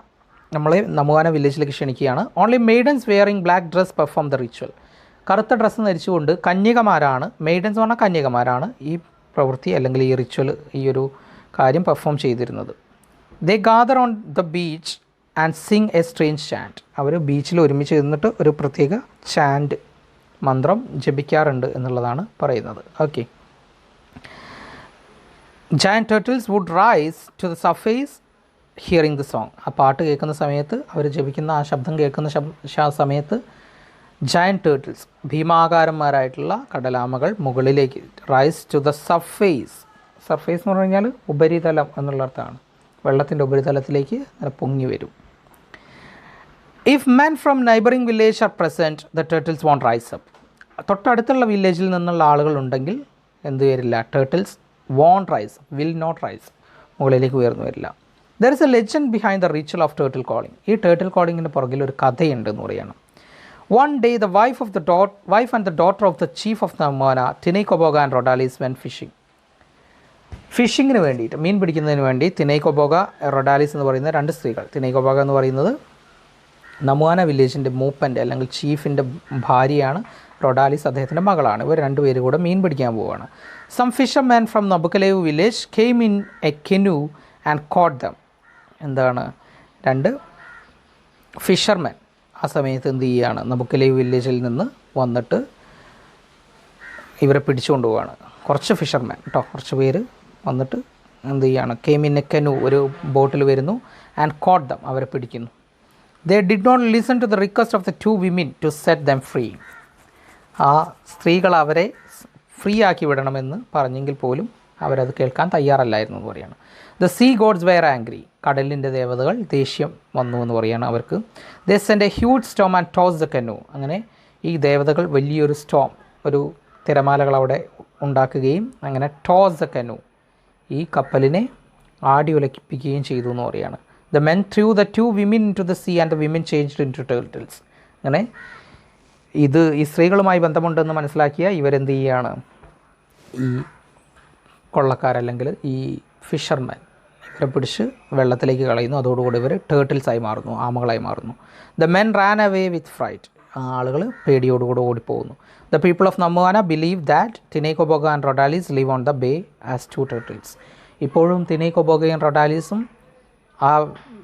നമ്മളെ നമുവാന വില്ലേജിലേക്ക് ക്ഷണിക്കുകയാണ്. Only maidens wearing black dress perform the ritual. കറുത്ത ഡ്രസ്സ് ധരിച്ചുകൊണ്ട് കന്യകമാരാണ്, മെയ്ഡൻസ് എന്ന് പറഞ്ഞാൽ കന്യകമാരാണ് ഈ പ്രവൃത്തി അല്ലെങ്കിൽ ഈ റിച്വൽ, ഈ ഒരു കാര്യം പെർഫോം ചെയ്തിരുന്നത്. They gather on the beach and sing a strange chant. അവർ ബീച്ചിൽ ഒരുമിച്ച് ഇരുന്നിട്ട് ഒരു പ്രത്യേക ചാൻറ്റ്, മന്ത്രം ജപിക്കാറുണ്ട് എന്നുള്ളതാണ് പറയുന്നത്. Okay. Giant turtles would rise to the surface hearing the song. ആ പാട്ട് കേൾക്കുന്ന സമയത്ത്, അവർ ജപിക്കുന്ന ആ ശബ്ദം കേൾക്കുന്ന സമയത്ത് ജയൻറ്റ് ടേർട്ടിൽസ്, ഭീമാകാരന്മാരായിട്ടുള്ള കടലാമകൾ മുകളിലേക്ക്, rise to the surface. Surface എന്ന് പറഞ്ഞു കഴിഞ്ഞാൽ ഉപരിതലം എന്നുള്ള അർത്ഥമാണ്. വെള്ളത്തിൻ്റെ ഉപരിതലത്തിലേക്ക് പൊങ്ങി വരും. If men from neighbouring village are present the turtles won't rise up. തൊട്ടടുത്തുള്ള വില്ലേജിൽ നിന്നുള്ള ആളുകളുണ്ടെങ്കിൽ എന്ത് വരില്ല? Turtles won't rise, will not rise, മുകളിലേക്ക് ഉയർന്നു വരില്ല. There is a legend behind the ritual of turtle calling. ഈ ടേർട്ടിൽ കോളിങ്ങിൻ്റെ പുറകിൽ ഒരു കഥയുണ്ട് എന്ന് പറയണം. One day the wife and the daughter of the chief of Namuana Tinaicoboga and Raudalice went fishing. ഫിഷിങ്ങിന് വേണ്ടിയിട്ട്, മീൻ പിടിക്കുന്നതിന് വേണ്ടി തിനൈക്കൊബോഗ, റൊഡാലിസ് എന്ന് പറയുന്ന രണ്ട് സ്ത്രീകൾ. തിനൈക്കൊബോഗ എന്ന് പറയുന്നത് നമോന വില്ലേജിൻ്റെ മൂപ്പൻ്റെ അല്ലെങ്കിൽ ചീഫിൻ്റെ ഭാര്യയാണ്. റൊഡാലിസ് അദ്ദേഹത്തിൻ്റെ മകളാണ്. ഇവർ രണ്ടുപേരും കൂടെ മീൻ പിടിക്കാൻ പോവുകയാണ്. Some fisherman from Nabukelevu village came in a canoe and caught them. എന്താണ്? രണ്ട് ഫിഷർമാൻ ആ സമയത്ത് എന്ത് ചെയ്യുകയാണ്? നബുക്കലേവ് വില്ലേജിൽ നിന്ന് വന്നിട്ട് ഇവരെ പിടിച്ചുകൊണ്ട് പോവുകയാണ്. കുറച്ച് ഫിഷർമാൻ കേട്ടോ, കുറച്ച് പേര് വന്നിട്ട് എന്ത് ചെയ്യുകയാണ്? കെയിം ഇൻ എ കെനു, ഒരു ബോട്ടിൽ വരുന്നു, ആൻഡ് കോട്ട് ദം, അവരെ പിടിക്കുന്നു. They did not listen to the request of the two women to set them free. ആ സ്ത്രീകൾ അവരെ ഫ്രീ ആക്കി വിടണമെന്ന് പറഞ്ഞെങ്കിൽ പോലും അവരത് കേൾക്കാൻ തയ്യാറല്ലായിരുന്നു എന്ന് പറയുകയാണ്. The sea gods were angry. കടലിൻ്റെ ദേവതകൾ ദേഷ്യം വന്നു എന്ന് പറയുകയാണ് അവർക്ക്. They send a huge storm and toss the canoe. അങ്ങനെ ഈ ദേവതകൾ വലിയൊരു സ്റ്റോം, ഒരു തിരമാലകൾ അവിടെ ഉണ്ടാക്കുകയും അങ്ങനെ ടോസ് ദ കെനു, ഈ കപ്പലിനെ ആടി ഉലക്കിപ്പിക്കുകയും ചെയ്തു എന്ന് പറയുകയാണ്. The men threw the two women into the sea and the women changed into turtles. അങ്ങനെ ഇത് ഈ സ്ത്രീകളുമായി ബന്ധമുണ്ടെന്ന് മനസ്സിലാക്കിയ ഇവരെന്ത് ചെയ്യുകയാണ്? ഈ കൊള്ളക്കാരല്ലെങ്കിൽ ഈ ഫിഷർമാൻ ഇവരെ പിടിച്ച് വെള്ളത്തിലേക്ക് കളയുന്നു. അതോടുകൂടി ഇവർ ടേർട്ടിൽസായി മാറുന്നു, ആമകളായി മാറുന്നു. The men ran away with fright. ആളുകൾ പേടിയോടുകൂടി ഓടിപ്പോകുന്നു. The people of Namuana believe that Tinaicoboga and Raudalice live on the bay as two turtles. ഇപ്പോഴും തിനൈക്കൊബോഗയും റൊഡാലിസും ആ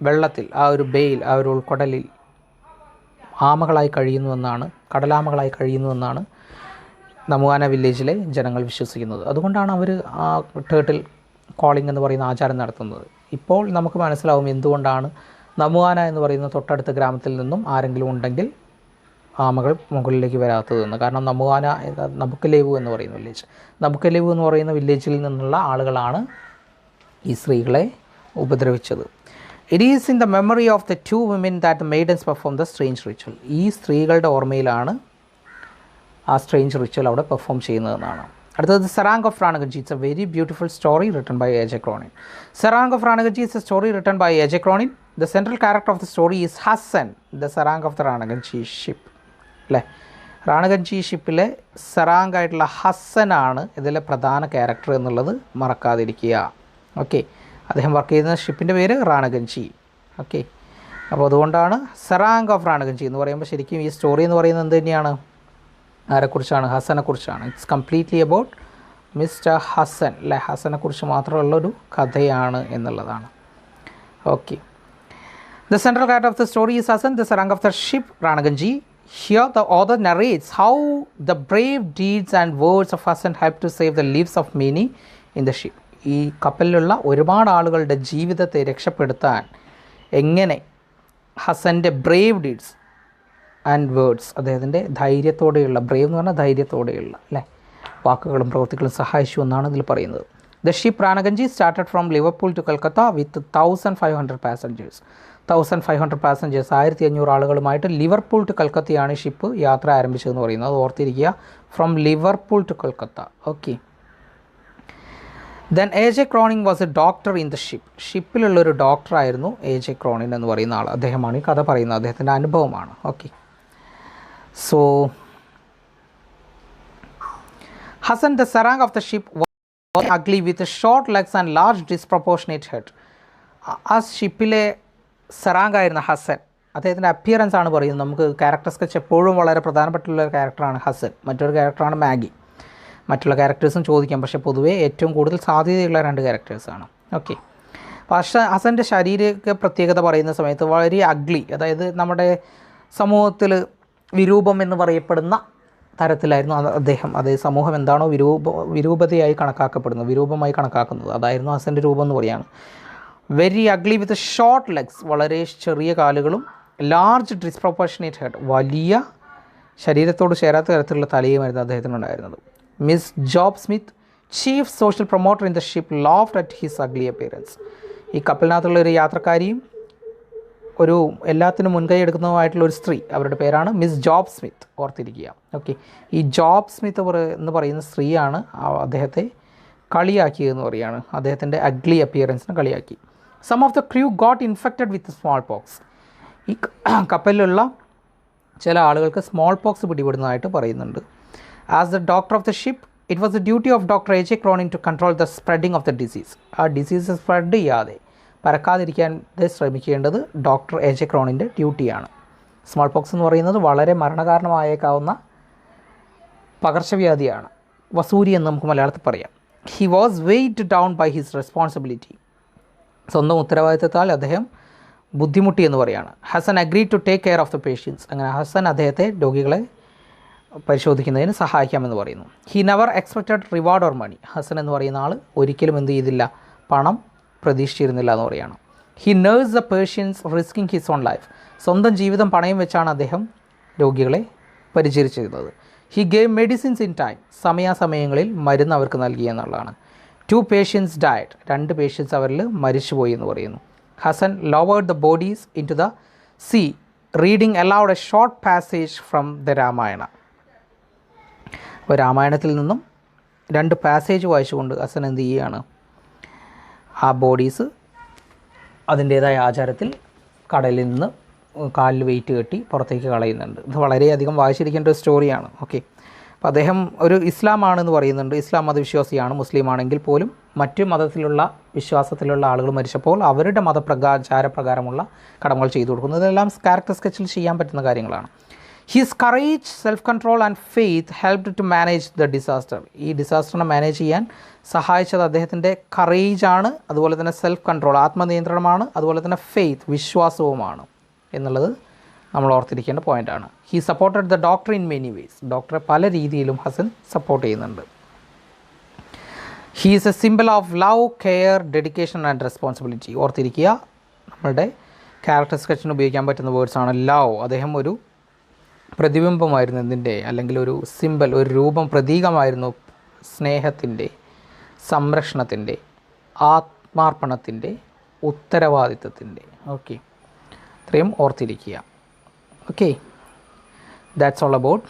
വെള്ളത്തിൽ, ആ ഒരു ബേയിൽ, ആ ഒരു ഉൾക്കടലിൽ ആമകളായി കഴിയുന്നുവെന്നാണ്, കടലാമകളായി കഴിയുന്നുവെന്നാണ് നമുവാന വില്ലേജിലെ ജനങ്ങൾ വിശ്വസിക്കുന്നത്. അതുകൊണ്ടാണ് അവർ ആ ടേർട്ടിൽ കോളിംഗ് എന്ന് പറയുന്ന ആചാരം നടത്തുന്നത്. ഇപ്പോൾ നമുക്ക് മനസ്സിലാവും എന്തുകൊണ്ടാണ് നമുവാന എന്ന് പറയുന്ന തൊട്ടടുത്ത ഗ്രാമത്തിൽ നിന്നും ആരെങ്കിലും ഉണ്ടെങ്കിൽ ആമകൾ മുകളിലേക്ക് വരാത്തതെന്ന്. കാരണം നബുക്കലേവു എന്ന് പറയുന്ന വില്ലേജ്, നബുക്കലേവു എന്ന് പറയുന്ന വില്ലേജിൽ നിന്നുള്ള ആളുകളാണ് ഈ സ്ത്രീകളെ ഉപദ്രവിച്ചത്. It is in the memory of the two women that the maidens perform the strange ritual. ഈ സ്ത്രീകളുടെ ഓർമ്മയിലാണ് ആ സ്ട്രേഞ്ച് റിച്വൽ അവിടെ പെർഫോം ചെയ്യുന്നതെന്നാണ്. അടുത്തത് serang of Ranaganji. It's a very beautiful story written by A J Cronin. Serang of Ranaganji is a story written by A J Cronin. The central character of the story is Hassan, the serang of the Ranaganji ship. അല്ലേ, റാണഗഞ്ചി ഷിപ്പിലെ സെറാങ് ആയിട്ടുള്ള ഹസനാണ് ഇതിലെ പ്രധാന character എന്നുള്ളത് മറക്കാതിരിക്കുക. Okay, അദ്ദേഹം work ചെയ്യുന്ന ഷിപ്പിൻ്റെ പേര് Ranaganji. Okay, അപ്പോൾ അതുകൊണ്ടാണ് സെറാങ് ഓഫ് റാണഗഞ്ചി എന്ന് പറയുമ്പോൾ ശരിക്കും ഈ സ്റ്റോറി എന്ന് പറയുന്നത് എന്ത് തന്നെയാണ്? ആരെക്കുറിച്ചാണ്? ഹസനെക്കുറിച്ചാണ്. It's completely about mister Hassan. അല്ലേ, ഹസനെക്കുറിച്ച് മാത്രമുള്ളൊരു കഥയാണ് എന്നുള്ളതാണ്. Okay, the central character of the story is Hassan, the serang of the ship Ranaganji. Here the author narrates how the brave deeds and words of Hassan helped to save the lives of many in the ship. ഈ കപ്പലിലുള്ള ഒരുപാട് ആളുകളുടെ ജീവിതത്തെ രക്ഷപ്പെടുത്താൻ എങ്ങനെ ഹസൻ്റെ Brave deeds and words, അദ്ദേഹത്തിൻ്റെ ധൈര്യത്തോടെയുള്ള, Brave എന്ന് പറഞ്ഞാൽ ധൈര്യത്തോടെയുള്ള അല്ലേ, വാക്കുകളും പ്രവൃത്തികളും സഹായിച്ചു എന്നാണ് ഇതിൽ പറയുന്നത്. The ship Ranaganji started from Liverpool to Calcutta with 1500 passengers. 1500 passengers, 1500 ആളുകളുമായിട്ട് ലിവർപൂൾ ടു കൽക്കത്തയാണ് ഈ ഷിപ്പ് യാത്ര ആരംഭിച്ചതെന്ന് പറയുന്നത്. അത് ഓർത്തിരിക്കുക, from Liverpool to Calcutta. Okay, then A J Cronin was a doctor in the ship. ഷിപ്പിലുള്ളൊരു ഡോക്ടറായിരുന്നു എ ജെ ക്രോണിൻ എന്ന് പറയുന്ന ആൾ. അദ്ദേഹമാണ് ഈ കഥ പറയുന്നത്, അദ്ദേഹത്തിൻ്റെ അനുഭവമാണ്. Okay, so Hassan the serang of the ship was ugly with short legs and large disproportionate head. ആ ഷിപ്പിലെ സെറാങ് ആയിരുന്ന ഹസൻ, അദ്ദേഹത്തിൻ്റെ അപ്പിയറൻസ് ആണ് പറയുന്നത്. നമുക്ക് ക്യാരക്ടർ സ്കെച്ച് എപ്പോഴും വളരെ പ്രധാനപ്പെട്ടുള്ള ഒരു ക്യാരക്ടറാണ് ഹസൻ, മറ്റൊരു ക്യാരക്ടറാണ് മാഗി. മറ്റുള്ള ക്യാരക്ടേഴ്സും ചോദിക്കാം, പക്ഷേ പൊതുവേ ഏറ്റവും കൂടുതൽ സാധ്യതയുള്ള 2 ക്യാരക്ടേഴ്സാണ്. ഓക്കെ. പക്ഷേ ഹസൻ്റെ ശാരീരിക പ്രത്യേകത പറയുന്ന സമയത്ത് വളരെ അഗ്ലി, അതായത് നമ്മുടെ സമൂഹത്തിൽ വിരൂപം എന്ന് പറയപ്പെടുന്ന തരത്തിലായിരുന്നു അദ്ദേഹം. അതായത് സമൂഹം എന്താണോ വിരൂപതയായി കണക്കാക്കപ്പെടുന്നത്, വിരൂപമായി കണക്കാക്കുന്നത്, അതായിരുന്നു ഹസൻ്റെ രൂപം എന്ന് പറയുകയാണ്. Very ugly with short legs, വളരെ ചെറിയ കാലുകളും ലാർജ് ഡിസ്പ്രൊപ്പോർഷനേറ്റ് ഹെഡ്, വലിയ ശരീരത്തോട് ചേരാത്ത തരത്തിലുള്ള തലയുമായിരുന്നു അദ്ദേഹത്തിനുണ്ടായിരുന്നത്. Miss Job Smith, chief social promoter in the ship, laughed at his ugly appearance. ഈ കപ്പലിനകത്തുള്ള ഒരു യാത്രക്കാരിയും ഒരു എല്ലാത്തിനും മുൻകൈ എടുക്കുന്നതുമായിട്ടുള്ള ഒരു സ്ത്രീ, അവരുടെ പേരാണ് മിസ് ജോബ് സ്മിത്ത്, ഓർത്തിരിക്കുക. ഓക്കെ. ഈ ജോബ് സ്മിത്ത് എന്ന് പറയുന്ന സ്ത്രീയാണ് അദ്ദേഹത്തെ കളിയാക്കിയതെന്ന് പറയുകയാണ്, അദ്ദേഹത്തിൻ്റെ അഗ്ലി അപ്പിയറൻസിന് കളിയാക്കി. Some of the crew got infected with smallpox. ഈ കപ്പലിലുള്ള ചില ആളുകൾക്ക് സ്മോൾ പോക്സ് പിടിപെടുന്നതായിട്ട് പറയുന്നുണ്ട്. As the doctor of the ship, it was the duty of doctor A J. Cronin to control the spreading of the disease. ആ disease spread ചെയ്യാതെ, പരക്കാതിരിക്കാൻ ശ്രമിക്കേണ്ടത് ഡോക്ടർ എ.ജെ. ക്രോണിൻ്റെ ഡ്യൂട്ടിയാണ്. സ്മോൾ പോക്സ് എന്ന് പറയുന്നത് വളരെ മരണകാരണമായേക്കാവുന്ന പകർച്ചവ്യാധിയാണ്. വസൂരി എന്ന് നമുക്ക് മലയാളത്തിൽ പറയാം. He was weighed down by his responsibility. സ്വന്തം ഉത്തരവാദിത്തത്താൽ അദ്ദേഹം ബുദ്ധിമുട്ടി എന്ന് പറയുകയാണ്. Hassan agree to take care of the patients. അങ്ങനെ ഹസൻ അദ്ദേഹത്തെ രോഗികളെ പരിശോധിക്കുന്നതിന് സഹായിക്കാമെന്ന് പറയുന്നു. He never expected reward or money. Hassan എന്ന് പറയുന്ന ആൾ ഒരിക്കലും എന്ത് ചെയ്തില്ല, പണം പ്രതീക്ഷിച്ചിരുന്നില്ല എന്ന് പറയുകയാണ്. He nursed the patients risking his own life. സ്വന്തം ജീവിതം പണയം വെച്ചാണ് അദ്ദേഹം രോഗികളെ പരിചരിച്ചിരുന്നത്. He gave medicines in time. സമയാസമയങ്ങളിൽ മരുന്ന് അവർക്ക് നൽകി എന്നുള്ളതാണ്. 2 പേഷ്യൻസ് ഡയഡ്. 2 പേഷ്യൻസ് അവരിൽ മരിച്ചുപോയി എന്ന് പറയുന്നു. Hasan lowered the bodies into the sea, reading aloud a short passage from the Ramayana. അപ്പോൾ രാമായണത്തിൽ നിന്നും 2 പാസേജ് വായിച്ചുകൊണ്ട് ഹസൻ എന്ത് ചെയ്യുകയാണ്, ആ ബോഡീസ് അതിൻ്റേതായ ആചാരത്തിൽ കടലിൽ നിന്ന് കാലിൽ വെയിറ്റ് കെട്ടി പുറത്തേക്ക് കളയുന്നുണ്ട്. ഇത് വളരെയധികം വായിച്ചിരിക്കേണ്ട ഒരു സ്റ്റോറിയാണ്. ഓക്കെ. അപ്പോൾ അദ്ദേഹം ഒരു ഇസ്ലാമാണെന്ന് പറയുന്നുണ്ട്. ഇസ്ലാം മതവിശ്വാസിയാണ്. മുസ്ലിം ആണെങ്കിൽ പോലും മറ്റു മതത്തിലുള്ള വിശ്വാസത്തിലുള്ള ആളുകൾ മരിച്ചപ്പോൾ അവരുടെ മതപ്രകാരമുള്ള കടമകൾ ചെയ്തു കൊടുക്കുന്നത്. ഇതെല്ലാം ക്യാരക്ടർ സ്കെച്ചിൽ ചെയ്യാൻ പറ്റുന്ന കാര്യങ്ങളാണ്. His courage, self control and faith helped to manage the disaster. ഈ ഡിസാസ്റ്ററിനെ മാനേജ് ചെയ്യാൻ സഹായിച്ചത് അദ്ദേഹത്തിൻ്റെ കറേജാണ്, അതുപോലെ തന്നെ സെൽഫ് കൺട്രോൾ, ആത്മനിയന്ത്രണമാണ്, അതുപോലെ തന്നെ ഫെയ്ത്ത്, വിശ്വാസവുമാണ് എന്നുള്ളത് നമ്മൾ ഓർത്തിരിക്കേണ്ട പോയിൻ്റാണ്. He supported the doctor in many vase. ഡോക്ടറെ പല രീതിയിലും ഹസൻ സപ്പോർട്ട് ചെയ്യുന്നുണ്ട്. He is A simple of love, care, dedication and responsibility. ഓർത്തിരിക്കുക, നമ്മളുടെ ക്യാരക്ടർ സ്കെച്ചിന് ഉപയോഗിക്കാൻ പറ്റുന്ന വേർഡ്സാണ്. ലവ്, അദ്ദേഹം ഒരു പ്രതിബിംബമായിരുന്നു ഇതിൻ്റെ, അല്ലെങ്കിൽ ഒരു സിമ്പൽ, ഒരു രൂപം, പ്രതീകമായിരുന്നു സ്നേഹത്തിൻ്റെ, സംരക്ഷണത്തിൻ്റെ, ആത്മാർപ്പണത്തിൻ്റെ, ഉത്തരവാദിത്വത്തിൻ്റെ. ഓക്കെ, ഇത്രയും ഓർത്തിരിക്കുക. Okay, that's all about